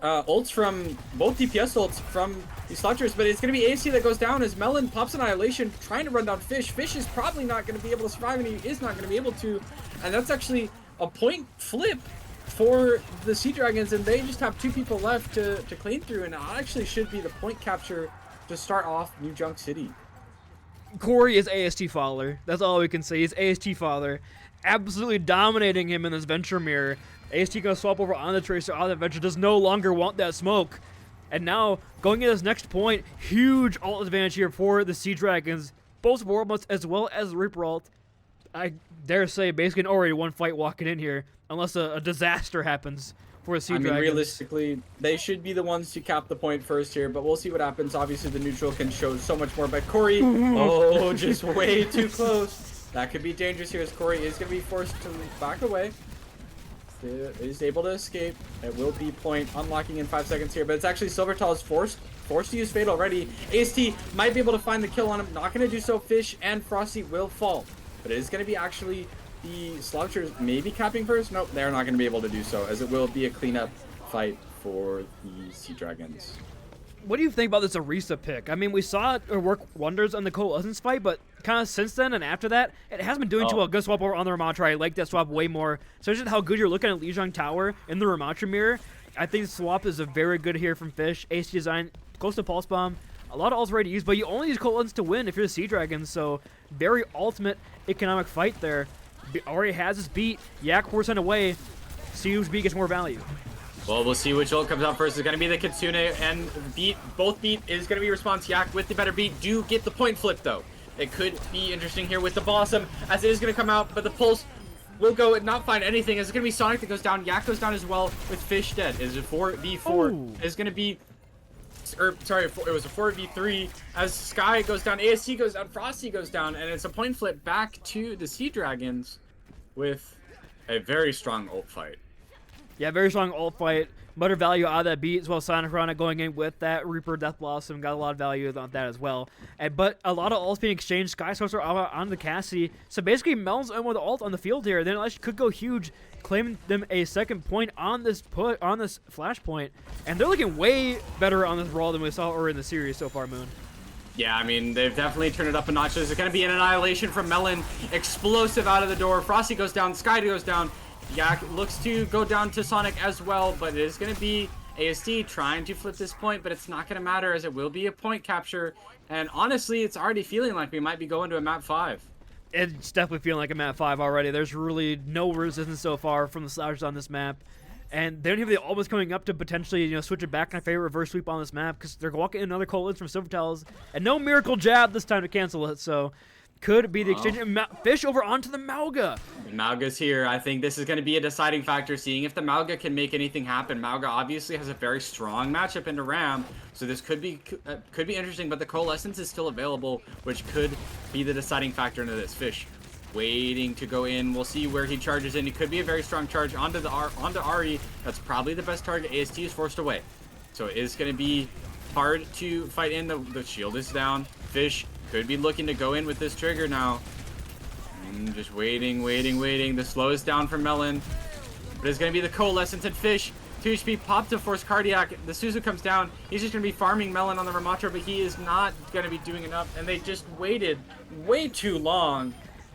ults from both DPS ults from the Slouchers, but it's going to be AC that goes down as Melon pops Annihilation, trying to run down Fish. Fish is probably not going to be able to survive, and he is not going to be able to, and that's actually a point flip for the Seadragons, and they just have 2 people left to clean through, and it actually should be the point capture to start off New Junk City. Corey is AST Fowler. That's all we can say. He's AST Fowler. Absolutely dominating him in this Venture mirror. AST going to swap over on the Tracer. On the Venture does no longer want that smoke. And now, going into this next point, huge ult advantage here for the Seadragons. Both Warbloods as well as Reaper ult. I dare say basically already one fight walking in here. Unless a disaster happens for the Seadragons. I mean, realistically, they should be the ones to cap the point first here, but we'll see what happens. Obviously, the neutral can show so much more, but Corey, oh, just way too close. That could be dangerous here as Corey is going to be forced to back away. Is able to escape. It will be point unlocking in 5 seconds here, but it's actually Silvertall is forced to use Fate already. AST might be able to find the kill on him. Not going to do so. Fish and Frosty will fall, but it is going to be actually the Slouchers maybe capping first. Nope, they're not going to be able to do so, as it will be a cleanup fight for the Seadragons. What do you think about this Orisa pick? I mean, we saw it work wonders on the Coalescence fight, but kind of since then and after that, it hasn't been doing too well. Good swap over on the Ramatra. I like that swap way more. Especially how good you're looking at Lijiang Tower in the Ramatra mirror. I think the swap is a very good here from Fish. Ace design, close to Pulse Bomb. A lot of ults ready to use, but you only use Coalescence to win if you're the Seadragons, so very ultimate economic fight there. Already has his beat. Yak 4% away. See whose beat gets more value. Well, we'll see which ult comes out first. It's going to be the Kitsune, and both beat is going to be response. Yak with the better beat do get the point flip, though. It could be interesting here with the Blossom, as it is going to come out, but the Pulse will go and not find anything. It's going to be Sonic that goes down. Yak goes down as well with Fish dead. Is a 4v4. It's going to be... sorry, it was a 4v3 as Sky goes down, ASC goes down, Frosty goes down, and it's a point flip back to the Seadragons with a very strong ult fight. Yeah, very strong ult fight. Better value out of that beat as well. Sonic Rana going in with that Reaper Death Blossom. Got a lot of value on that as well. But a lot of ults being exchanged. Sky Sorcerer on the Cassie. So basically, Melon's own with ult on the field here. Then it could go huge, claiming them a second point on this flashpoint. And they're looking way better on this Brawl than we saw in the series so far, Moon. Yeah, I mean, they've definitely turned it up a notch. There's going to be an annihilation from Melon. Explosive out of the door. Frosty goes down. Sky goes down. Yak looks to go down to Sonic as well, but it is going to be ASD trying to flip this point, but it's not going to matter as it will be a point capture. And honestly, it's already feeling like we might be going to a map 5. It's definitely feeling like a map 5 already. There's really no resistance so far from the Slouchers on this map. And they don't even almost coming up to potentially, switch it back in a favorite reverse sweep on this map because they're walking in another cold from Silvertails. And no miracle jab this time to cancel it, so could be the exchange. Fish over onto the Mauga. Mauga's here. I think this is going to be a deciding factor, seeing if the Mauga can make anything happen. Mauga obviously has a very strong matchup into Ram, so this could be interesting, but the Coalescence is still available, which could be the deciding factor into this. Fish waiting to go in. We'll see where he charges in. It could be a very strong charge onto Ari. That's probably the best target. AST is forced away, so it is going to be hard to fight in. The shield is down. Fish could be looking to go in with this trigger now. And just waiting. The slow is down for Melon. But it's going to be the Coalescence and Fish. 2 HP pop to force Cardiac. The Suzu comes down. He's just going to be farming Melon on the Ramattra, but he is not going to be doing enough. And they just waited way too long.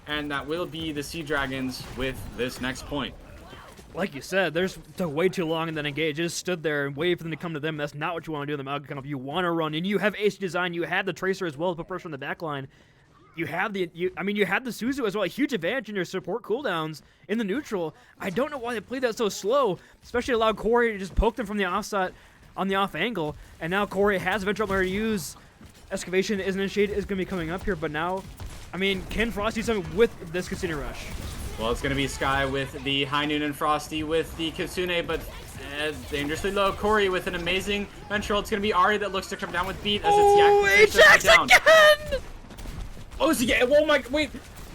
And that will be the Seadragons with this next point. Like you said, there's took way too long and then engage. Just stood there and waited for them to come to them. That's not what you want to do in the Mauga Cup. You want to run, and you have AC Design. You had the Tracer as well to put pressure on the back line. You have the Suzu as well. A huge advantage in your support cooldowns in the neutral. I don't know why they played that so slow, especially allowed Corey to just poke them from the offside on the off angle. And now Corey has a venture up there to use. Excavation is initiated, is going to be coming up here, but now, can Frosty do something with this Kitsune Rush? Well, it's going to be Sky with the High Noon and Frosty with the Kitsune, but dangerously low. Corey with an amazing ventral. It's going to be Ari that looks to come down with beat as it's Yak down. Again! Oh, my, wait.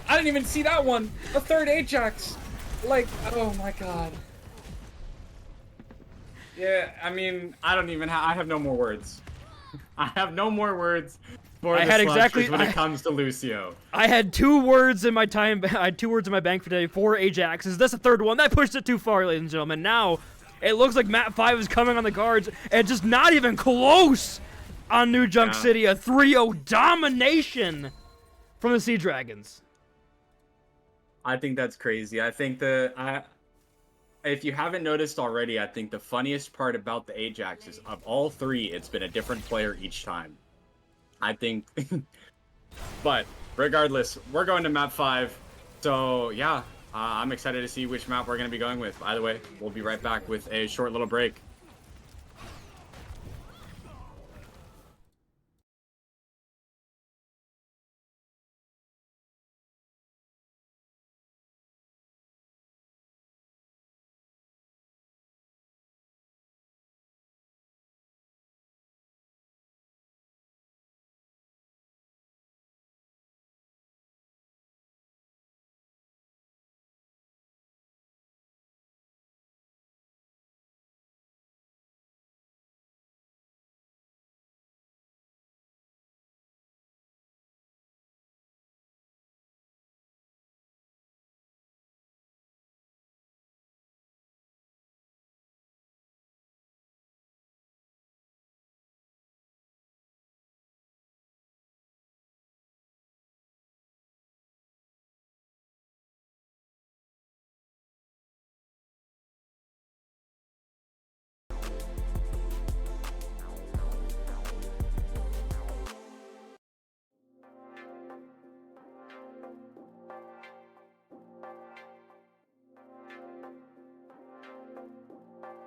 I didn't even see that one. A third Ajax. Oh my god. Yeah, I have no more words. I have no more words for I the had Slouchers exactly when it comes to Lucio. I had 2 words in my time. I had 2 words in my bank for today. 4 Ajaxes. That's the third one. That pushed it too far, ladies and gentlemen. Now, it looks like map 5 is coming on the guards, and just not even close on New Junk City. A 3-0 domination from the Seadragons. I think that's crazy. I think if you haven't noticed already, I think the funniest part about the Ajax is of all 3, it's been a different player each time. I think, but regardless, we're going to map 5. So yeah, I'm excited to see which map we're going to be going with. By the way, we'll be right back with a short little break.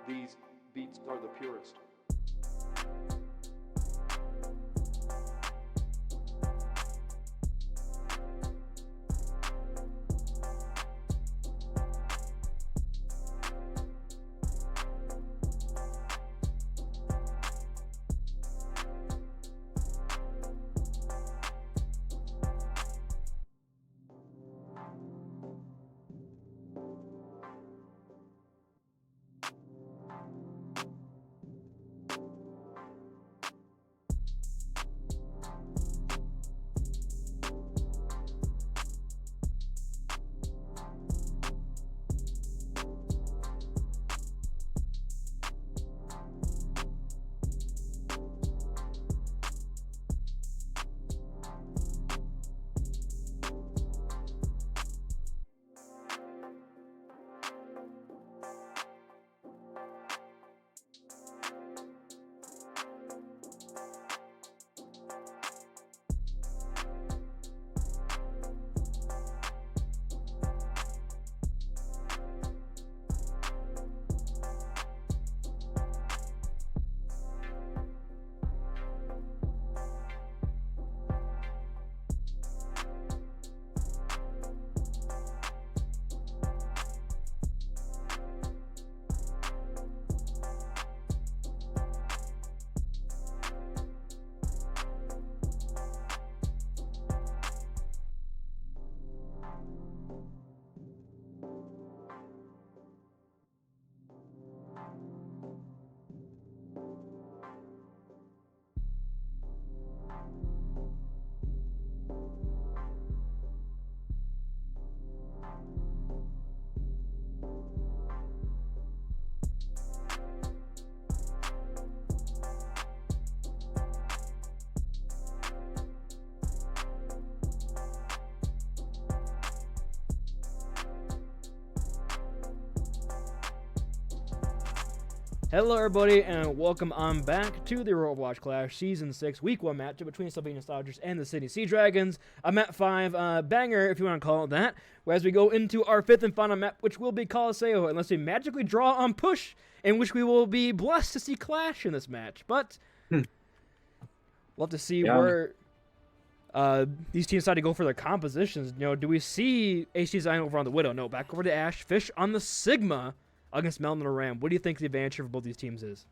These beats are the purest. Hello, everybody, and welcome on back to the Overwatch Clash Season 6 Week 1 matchup between Slovenian Slouchers and the Sydney Seadragons. A map 5 banger, if you want to call it that, as we go into our 5th and final map, which will be Colosseo, unless we magically draw on push, in which we will be blessed to see Clash in this match. But we'll have to see where these teams decide to go for their compositions. You know, do we see HT Design over on the Widow? No, back over to Ash. Fish on the Sigma against Melon and Ram. What do you think the advantage for both these teams is?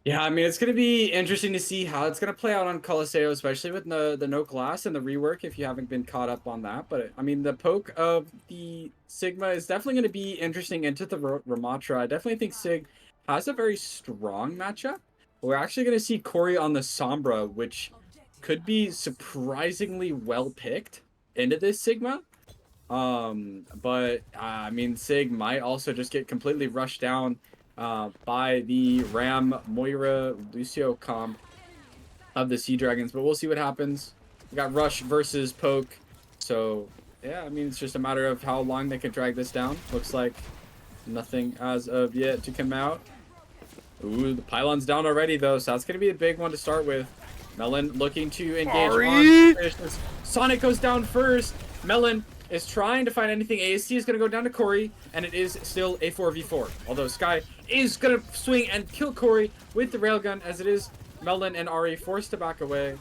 Yeah, I mean, it's going to be interesting to see how it's going to play out on Colosseo, especially with the no glass and the rework, if you haven't been caught up on that. But, I mean, the poke of the Sigma is definitely going to be interesting into the Ramatra. I definitely think Sig has a very strong matchup. We're actually going to see Corey on the Sombra, which could be surprisingly well picked into this Sigma. I mean, Sig might also just get completely rushed down by the Ram Moira Lucio comp of the Seadragons, but we'll see what happens. We got Rush versus Poke, so yeah, I mean, it's just a matter of how long they can drag this down. Looks like nothing as of yet to come out. Ooh, the pylon's down already though, so that's gonna be a big one to start with. Melon looking to engage on Fish. Sonic goes down first. Melon is trying to find anything. AST is going to go down to Corey, and it is still a 4v4. Although Sky is going to swing and kill Corey with the railgun, as it is Melon and Ari forced to back away,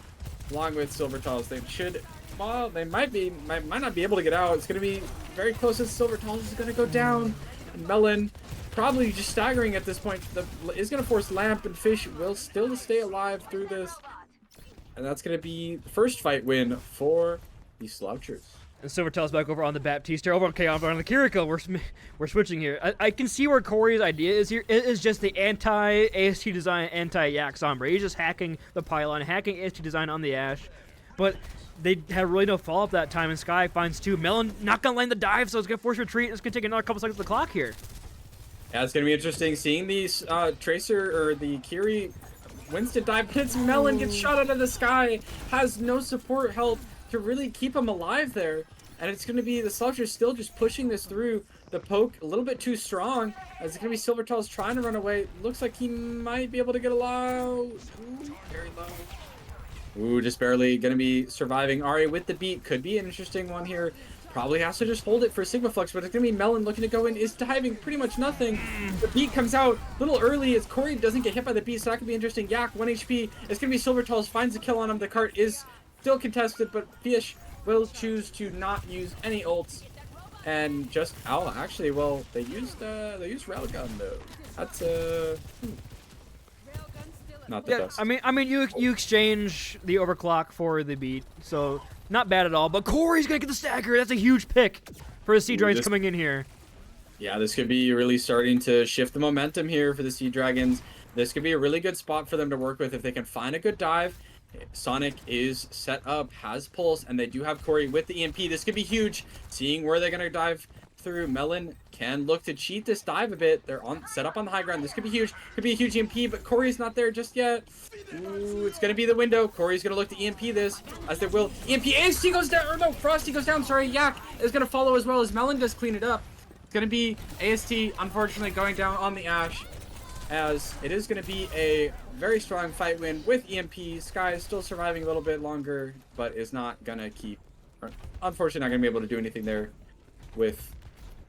along with Silver Tiles. They should, well, they might not be able to get out. It's going to be very close as Silver Tiles is going to go down. And Melon probably just staggering at this point. Is going to force Lamp, and Fish will still stay alive through this. And that's going to be the first fight win for the Slouchers. And Silvertail's back over on the Baptiste. Over on the Kiriko. We're switching here. I can see where Corey's idea is here. It is just the anti-AST design, anti-Yak Sombra. He's just hacking the pylon, hacking AST design on the Ash. But they had really no follow-up that time, and Sky finds two. Melon not going to land the dive, so it's going to force retreat. It's going to take another couple seconds of the clock here. Yeah, it's going to be interesting seeing these Tracer or the Kiri Winston dive, but it's Melon gets shot out of the sky, has no support help to really keep him alive there, and it's going to be the Slouchers still just pushing this through. The poke a little bit too strong, as it's going to be Silvertails trying to run away. Looks like he might be able to get a low. Ooh, very low. Ooh, just barely going to be surviving. Ari with the beat could be an interesting one here. Probably has to just hold it for Sigma Flux, but it's going to be Melon looking to go in, is diving pretty much nothing. The beat comes out a little early as Corey doesn't get hit by the beat, so that could be interesting. Yak, 1 HP. It's going to be Silvertails, finds a kill on him. The cart is still contested, but Fish will choose to not use any ults and just actually, well, they used Railgun though. That's not the best. I mean you exchange the overclock for the beat, so not bad at all. But Corey's gonna get the stagger. That's a huge pick for the Seadragons coming in here. Yeah, this could be really starting to shift the momentum here for the Seadragons. This could be a really good spot for them to work with if they can find a good dive. Sonic is set up, has pulse, and they do have Corey with the EMP. This could be huge. Seeing where they're going to dive through. Melon can look to cheat this dive a bit. They're set up on the high ground. This could be huge. Could be a huge EMP, but Corey's not there just yet. Ooh, it's going to be the window. Corey's going to look to EMP this, as they will. EMP, AST goes down, or no, Frosty goes down, sorry. Yak is going to follow as well as Melon does clean it up. It's going to be AST, unfortunately, going down on the Ash, as it is going to be a very strong fight win with EMP. Sky is still surviving a little bit longer, but is not going to keep, unfortunately, not going to be able to do anything there with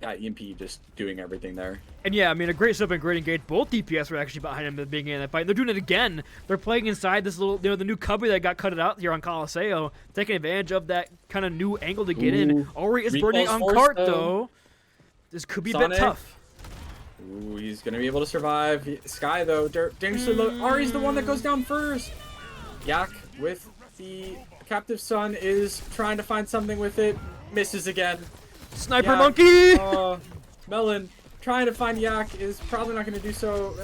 EMP just doing everything there. And yeah, I mean, a great setup and great engage. Both DPS were actually behind him at the beginning of that fight. They're doing it again. They're playing inside this little, the new cubby that got cut out here on Colosseo, taking advantage of that kind of new angle to get in. Ori is burning on cart, though. This could be a bit tough. Ooh, he's going to be able to survive. Sky, though, dangerously low. Ari's the one that goes down first. Yak with the captive son is trying to find something with it. Misses again. Sniper monkey! Melon trying to find Yak is probably not going to do so.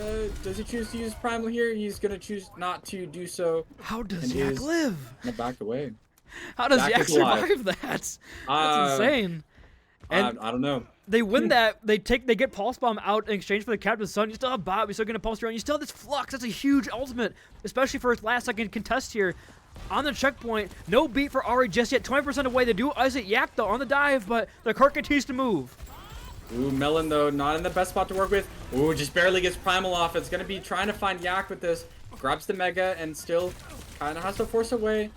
Does he choose to use Primal here? He's going to choose not to do so. How does Yak live? Gonna back away. How does Yak survive that? That's insane. And I don't know. They win that. They get Pulse Bomb out in exchange for the Captain's Son. You still have Bob. You're still going to pulse around. You still have this Flux. That's a huge ultimate, especially for his last second contest here. On the checkpoint, no beat for Ari just yet. 20% away. They do isolate Yak though on the dive, but the cart continues to move. Ooh, Melon, though, not in the best spot to work with. Ooh, just barely gets Primal off. It's going to be trying to find Yak with this. Grabs the Mega and still kind of has to force away.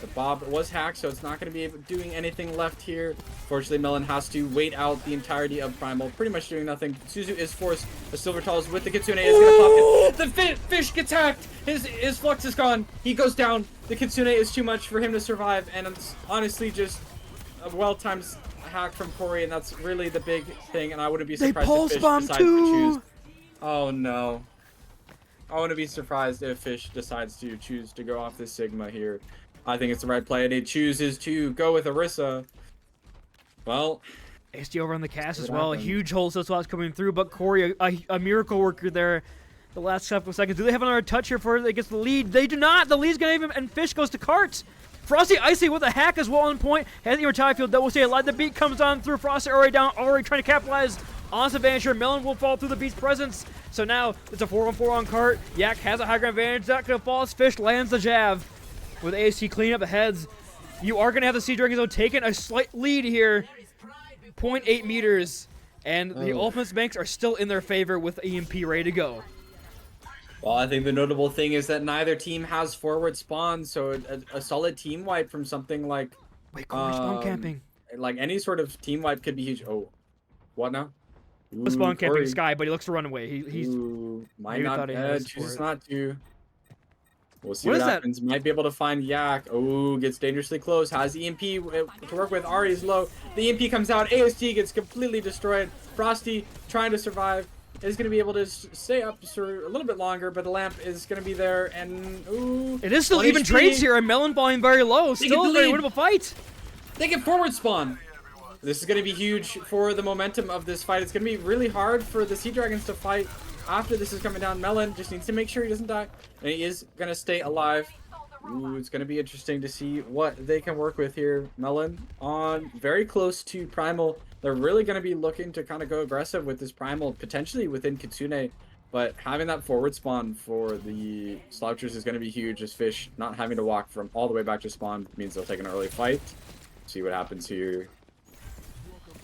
The Bob was hacked, so it's not going to be doing anything left here. Fortunately, Melon has to wait out the entirety of Primal, pretty much doing nothing. Suzu is forced. The Silver Talls with the Kitsune is going to pop it. The fish gets hacked. His Flux is gone. He goes down. The Kitsune is too much for him to survive, and it's honestly just a well-timed hack from Corey, and that's really the big thing, and I wouldn't be surprised if Fish decides to choose. Oh no. I wouldn't be surprised if Fish decides to choose to go off this Sigma here. I think it's the right play, and he chooses to go with Orisa. Well, ASD over on the cast as well. A huge wholesale slots coming through, but Corey, a miracle worker there the last couple of seconds. Do they have another touch here before they get the lead? They do not. The lead's going to even, and Fish goes to Carts. Frosty Icy with a hack as well on point. Has the Immortality Field double stay alive. The beat comes on through. Frosty already down, already trying to capitalize on this advantage here. Melon will fall through the beat's presence. So now it's a 4-on-4 on Cart. Yak has a high ground advantage. Not going to fall as Fish lands the jab. With AST cleaning up the heads. You are going to have the Seadragons though taking a slight lead here. 0.8 meters. And the Ultimates banks are still in their favor with EMP ready to go. Well, I think the notable thing is that neither team has forward spawn, so a solid team wipe from something like... Wait, Corey spawn camping. Like any sort of team wipe could be huge. Oh, what now? Ooh, spawn camping Sky, but he looks to run away. He's might not chooses not to. We'll see what happens. That? Might be able to find Yak. Oh, gets dangerously close. Has EMP to work with. Ari's low. The EMP comes out. ASG gets completely destroyed. Frosty trying to survive. Is going to be able to stay up for a little bit longer, but the lamp is going to be there, and ooh. It is still even trades here, and Melon falling very low. Still a very winnable fight. They get forward spawn. This is going to be huge for the momentum of this fight. It's going to be really hard for the Seadragons to fight after this is coming down. Melon just needs to make sure he doesn't die, and he is going to stay alive. Ooh, it's going to be interesting to see what they can work with here. Melon on very close to Primal. They're really going to be looking to kind of go aggressive with this Primal, potentially within Kitsune. But having that forward spawn for the Slouchers is going to be huge, as Fish not having to walk from all the way back to spawn means they'll take an early fight. See what happens here.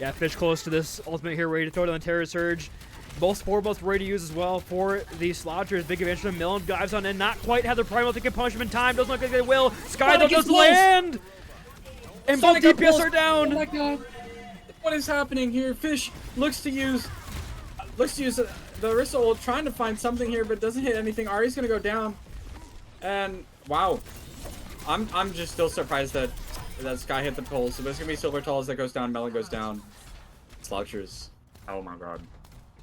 Yeah, Fish close to this ultimate here, ready to throw down the Terror Surge. Both ready to use as well for the Slouchers. Big advantage to Melon. Dives on in, not quite have the Primal taking punishment in time. Doesn't look like they will. Sky does land! And both DPS are down! Oh my god. What is happening here? Fish looks to use the Orisa ult, trying to find something here, but doesn't hit anything. Ari's gonna go down, and wow, I'm just still surprised that Sky hit the poles. So there's gonna be Silver Talls that goes down, Melon goes down, Slouchers. Oh my god.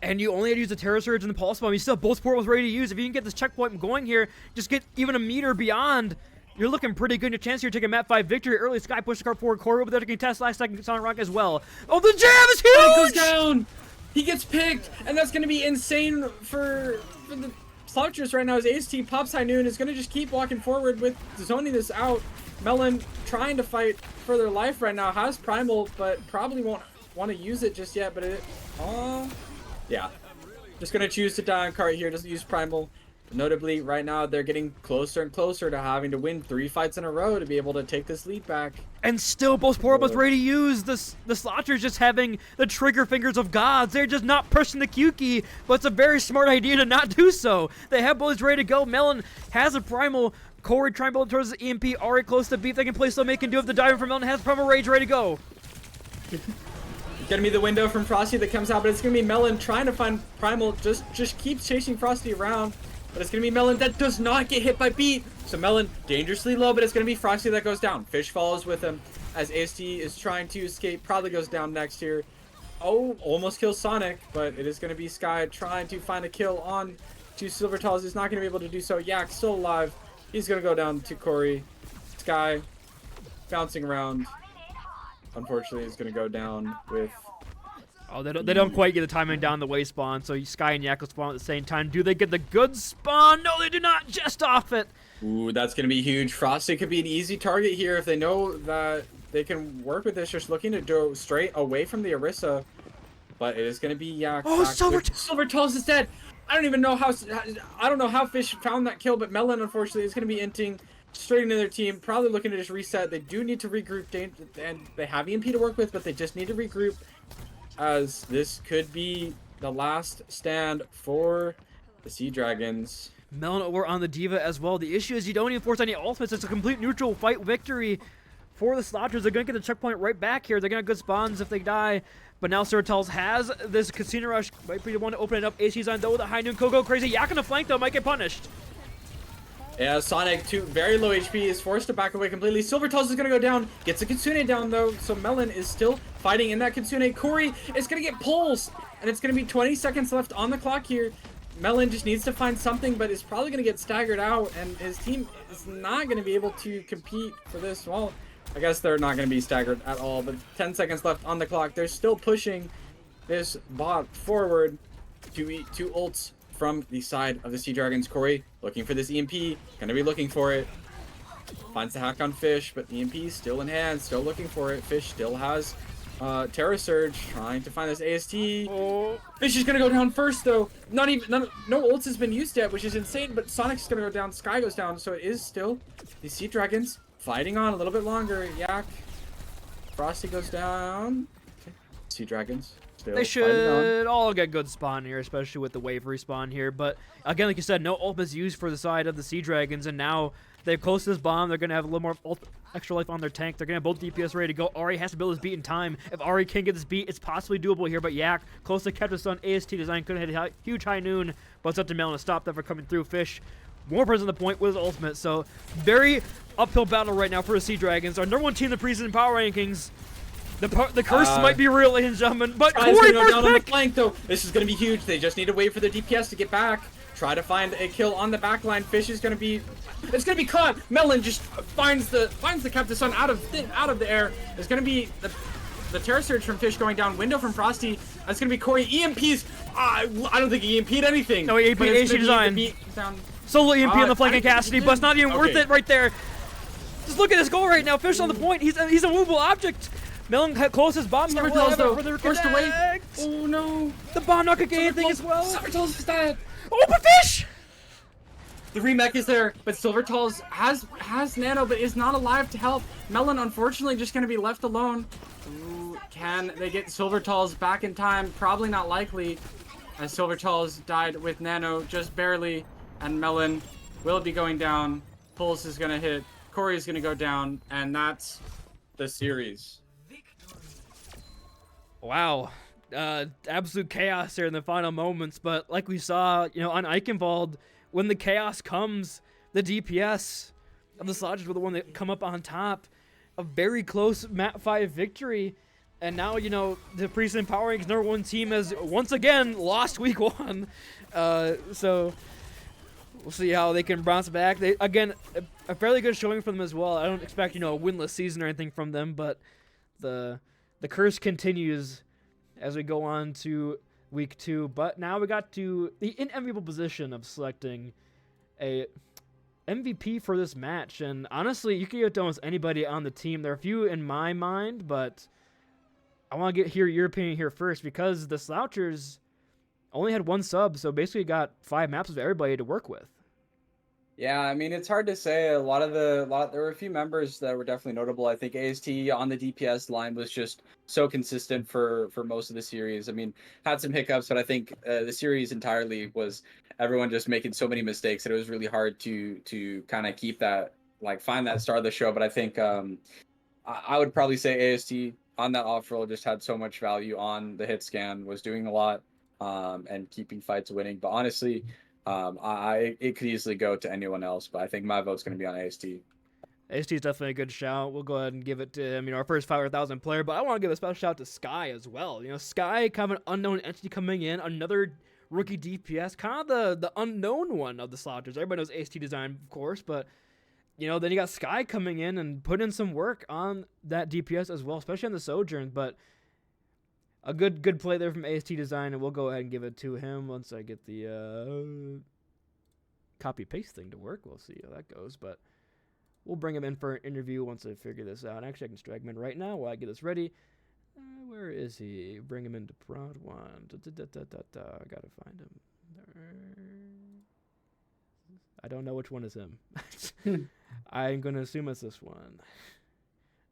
And you only had to use the Terror Surge and the Pulse Bomb. You still have both portals ready to use. If you can get this checkpoint going here, just get even a meter beyond. You're looking pretty good. Your chance here to take a map 5 victory. Early Sky push the card forward. Corey over there taking test last second. Sonic Rock as well. Oh, the jab is huge! Oh, it goes down! He gets picked, and that's going to be insane for the Slouchers right now, as AST pops High Noon is going to just keep walking forward with zoning this out. Melon trying to fight for their life right now. Has Primal, but probably won't want to use it just yet. But yeah. Just going to choose to die on Cart here. Doesn't use Primal. Notably, right now, they're getting closer and closer to having to win 3 fights in a row to be able to take this lead back. And still, both portables ready to use. The Slouchers just having the trigger fingers of gods. They're just not pushing the Q key, but it's a very smart idea to not do so. They have both ready to go. Melon has a Primal. Corey trying to build towards the EMP. Already close to beat. They can play slow. Make can do it. The dive from Melon has Primal Rage ready to go. Gonna be the window from Frosty that comes out, but it's gonna be Melon trying to find Primal. Just keeps chasing Frosty around. But it's going to be Melon that does not get hit by beat. So Melon dangerously low, but it's going to be Frosty that goes down. Fish follows with him as AST is trying to escape. Probably goes down next here. Oh, almost kills Sonic, but it is going to be Sky trying to find a kill on to Silver Talls. He's not going to be able to do so. Yak still alive. He's going to go down to Corey. Sky bouncing around. Unfortunately, he's going to go down with... Oh, they don't quite get the timing down the way spawn, so Sky and Yak will spawn at the same time. Do they get the good spawn? No, they do not. Just off it. Ooh, that's going to be huge. Frosty could be an easy target here if they know that they can work with this. Just looking to go straight away from the Orisa. But it is going to be Yak. Oh, Silver Talls is dead. I don't know how Fish found that kill, but Melon, unfortunately, is going to be inting straight into their team. Probably looking to just reset. They do need to regroup, and they have EMP to work with, but they just need to regroup. as this could be the last stand for the Seadragons. Melon over on the Diva as well. The issue is you don't even force any ultimates. It's a complete neutral fight victory for the Slouchers. They're going to get the checkpoint right back here. They're going to have good spawns if they die. But now Seadragons has this Casino Rush. Might be the one to open it up. AC's on though with a high noon. Coco crazy. Yak on the flank though. Might get punished. Yeah, Sonic, too, very low HP, is forced to back away completely. Silvertoes is going to go down, gets a Kitsune down, though, so Melon is still fighting in that Kitsune. Corey is going to get pulls, and it's going to be 20 seconds left on the clock here. Melon just needs to find something, but is probably going to get staggered out, and his team is not going to be able to compete for this. Well, I guess they're not going to be staggered at all, but 10 seconds left on the clock. They're still pushing this bot forward to ults from the side of the Seadragons. Corey looking for this EMP, gonna be looking for it. Finds the hack on Fish, but EMP still in hand, still looking for it. Fish still has Terra Surge, trying to find this AST. Oh. Fish is gonna go down first though. No ults has been used yet, which is insane, but Sonic's gonna go down, Sky goes down, so it is still the Seadragons fighting on a little bit longer. Yak. Frosty goes down. Okay. Seadragons. They should all get good spawn here, especially with the wave respawn here. But again, like you said, no ultimates used for the side of the Seadragons, and now they're close to this bomb. They're going to have a little more extra life on their tank. They're going to have both DPS ready to go. Ari has to build his beat in time. If Ari can get this beat, it's possibly doable here. But Yak, close to catch the sun. AST design could have hit a huge high noon, but it's up to Melon to stop that from coming through. Fish, more present on the point with his ultimate. So very uphill battle right now for the Seadragons. Our number one team in the preseason power rankings. The curse might be real, ladies and gentlemen, but Corey go down on the flank, though. This is going to be huge. They just need to wait for their DPS to get back. Try to find a kill on the backline. Fish is going to be... It's going to be caught. Melon just finds the Captain Sun out of the air. There's going to be the Terror Surge from Fish going down. Window from Frosty. That's going to be Corey. EMPs... I don't think he EMP'd anything. No, he EMP'd AC design. Solo EMP on the flank of Cassidy, but it's not even worth it right there. Just look at this goal right now. Fish on the point. He's a movable object. Melon closest bomb here. Forced away. Oh no. The bomb not gonna get anything as well. Silvertoes is dead. Oh, but Fish! The remech is there, but Silvertoes has Nano, but is not alive to help. Melon, unfortunately, just gonna be left alone. Ooh, can they get Silvertoes back in time? Probably not likely, as Silvertoes died with Nano just barely, and Melon will be going down. Pulse is gonna hit. Corey is gonna go down, and that's the series. Wow. Absolute chaos here in the final moments, but like we saw, on Eichenwald, when the chaos comes, the DPS of the Slouchers were the one that come up on top. A very close map 5 victory, and now, the preseason power rankings number 1 team has once again lost week 1. So we'll see how they can bounce back. They, again, a fairly good showing from them as well. I don't expect, a winless season or anything from them, but the curse continues as we go on to week 2. But now we got to the unenviable position of selecting a MVP for this match. And honestly, you can get to almost anybody on the team. There are a few in my mind, but I want to hear your opinion here first, because the Slouchers only had 1 sub, so basically got 5 maps of everybody to work with. Yeah, I mean, it's hard to say. There were a few members that were definitely notable. I think AST on the DPS line was just so consistent for most of the series. I mean, had some hiccups, but I think the series entirely was everyone just making so many mistakes that it was really hard to kind of keep that, find that star of the show. But I think I would probably say AST on that off roll just had so much value on the hit scan, was doing a lot and keeping fights winning. But honestly, it could easily go to anyone else, but I think my vote's going to be on AST. AST is definitely a good shout. We'll go ahead and give it to, our first 500,000 player, but I want to give a special shout to Sky as well. Sky, kind of an unknown entity coming in, another rookie DPS, kind of the unknown one of the Slouchers. Everybody knows AST design, of course, but, then you got Sky coming in and putting in some work on that DPS as well, especially on the Sojourn, but a good play there from AST design, and we'll go ahead and give it to him once I get the copy-paste thing to work. We'll see how that goes, but we'll bring him in for an interview once I figure this out. Actually, I can drag him in right now while I get this ready. Where is he? Bring him into Prod 1. I gotta find him. I don't know which one is him. I'm gonna assume it's this one.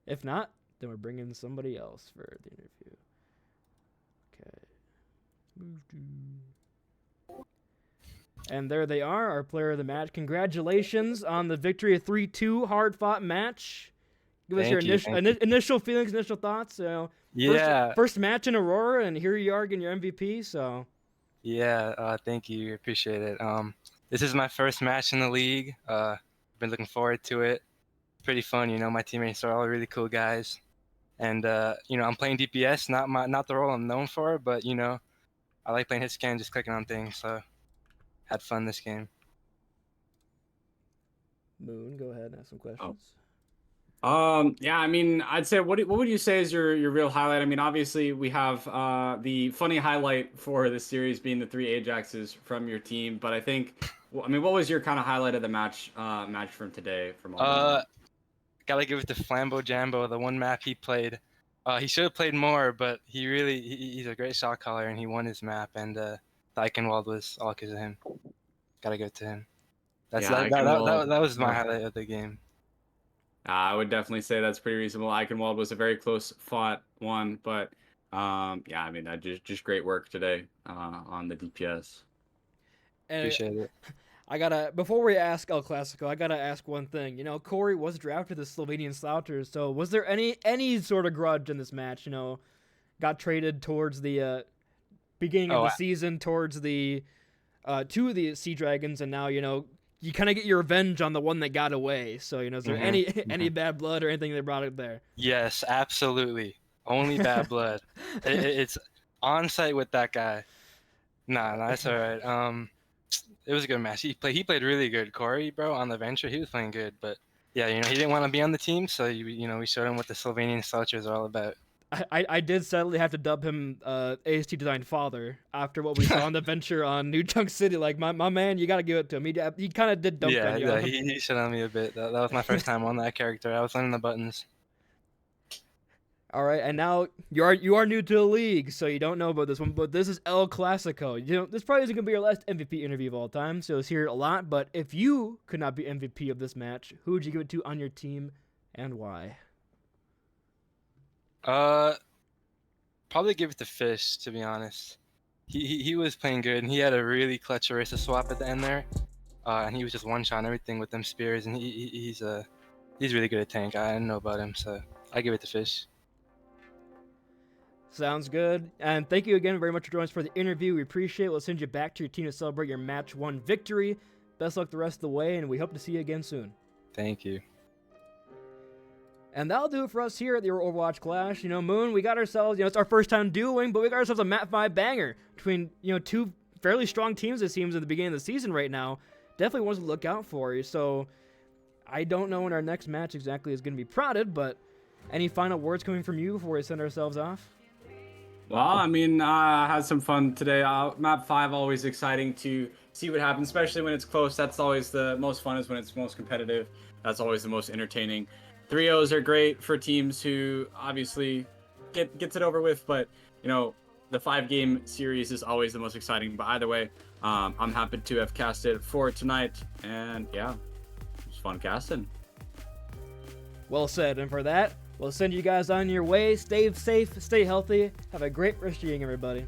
If not, then we're bringing somebody else for the interview. And there they are, our player of the match. Congratulations on the victory, a 3-2 hard-fought match. Give us your initial feelings, initial thoughts. So, Yeah. first match in Aurora, and here you are getting your MVP. So, Yeah, thank you. Appreciate it. This is my first match in the league. Been looking forward to it. Pretty fun, you know. My teammates are all really cool guys, and you know, I'm playing DPS, not the role I'm known for, but you know, I like playing hit scan, just clicking on things. So, had fun this game. Moon, go ahead and ask some questions. Yeah, I mean, I'd say what would you say is your real highlight? I mean, obviously we have the funny highlight for the series being the 3 Ajaxes from your team, but I think, I mean, what was your kind of highlight of the match from today? From all Gotta give it to Flambo Jambo, the one map he played. He should have played more, but he's a great shot caller and he won his map, and the Eichenwald was all because of him. Gotta give it to him. That was my highlight of the game. I would definitely say that's pretty reasonable. Eichenwald was a very close fought one, but yeah, I mean, just great work today on the DPS. And Appreciate it. before we ask El Clasico, I gotta ask one thing. You know, Corey was drafted to the Slovenian Slouchers, so was there any sort of grudge in this match? You know, got traded towards the beginning of the season towards the to the Seadragons, and now, you know, you kind of get your revenge on the one that got away. So, you know, is there any bad blood or anything they brought up there? Yes, absolutely. Only bad blood. It's on site with that guy. Nah, it's all right. It was a good match. He played really good. Corey, bro, on the venture, he was playing good. But yeah, you know, he didn't want to be on the team, so you know, we showed him what the Slovenian Slouchers are all about. I did sadly have to dub him AST Design Father after what we saw on the venture on New Chunk City. Like, my man, you got to give it to him. He kind of did dump on you. Yeah, he shit on me a bit. That was my first time on that character. I was learning the buttons. All right, and now you are new to the league, so you don't know about this one, but this is El Clasico. You know, this probably isn't going to be your last MVP interview of all time, so it's here a lot, but if you could not be MVP of this match, who would you give it to on your team and why? Probably give it to Fish, to be honest. He was playing good, and he had a really clutch Orisa swap at the end there, and he was just one-shot everything with them spears, and he's really good at tank. I didn't know about him, so I give it to Fish. Sounds good, and thank you again very much for joining us for the interview. We appreciate it. We'll send you back to your team to celebrate your match 1 victory. Best luck the rest of the way, and we hope to see you again soon. Thank you. And that'll do it for us here at the Overwatch Clash. You know, Moon, we got ourselves, you know, it's our first time dueling, but we got ourselves a Map 5 banger between, you know, 2 fairly strong teams, it seems, at the beginning of the season right now. Definitely ones to look out for. So, I don't know when our next match exactly is going to be prodded, but any final words coming from you before we send ourselves off? Well, I mean, I had some fun today. Map 5, always exciting to see what happens, especially when it's close. That's always the most fun, is when it's most competitive. That's always the most entertaining. 3-0s are great for teams who obviously gets it over with, but, you know, the 5-game series is always the most exciting. But either way, I'm happy to have casted for tonight, and yeah, it was fun casting. Well said, and for that, we'll send you guys on your way. Stay safe, stay healthy. Have a great rest of your evening, everybody.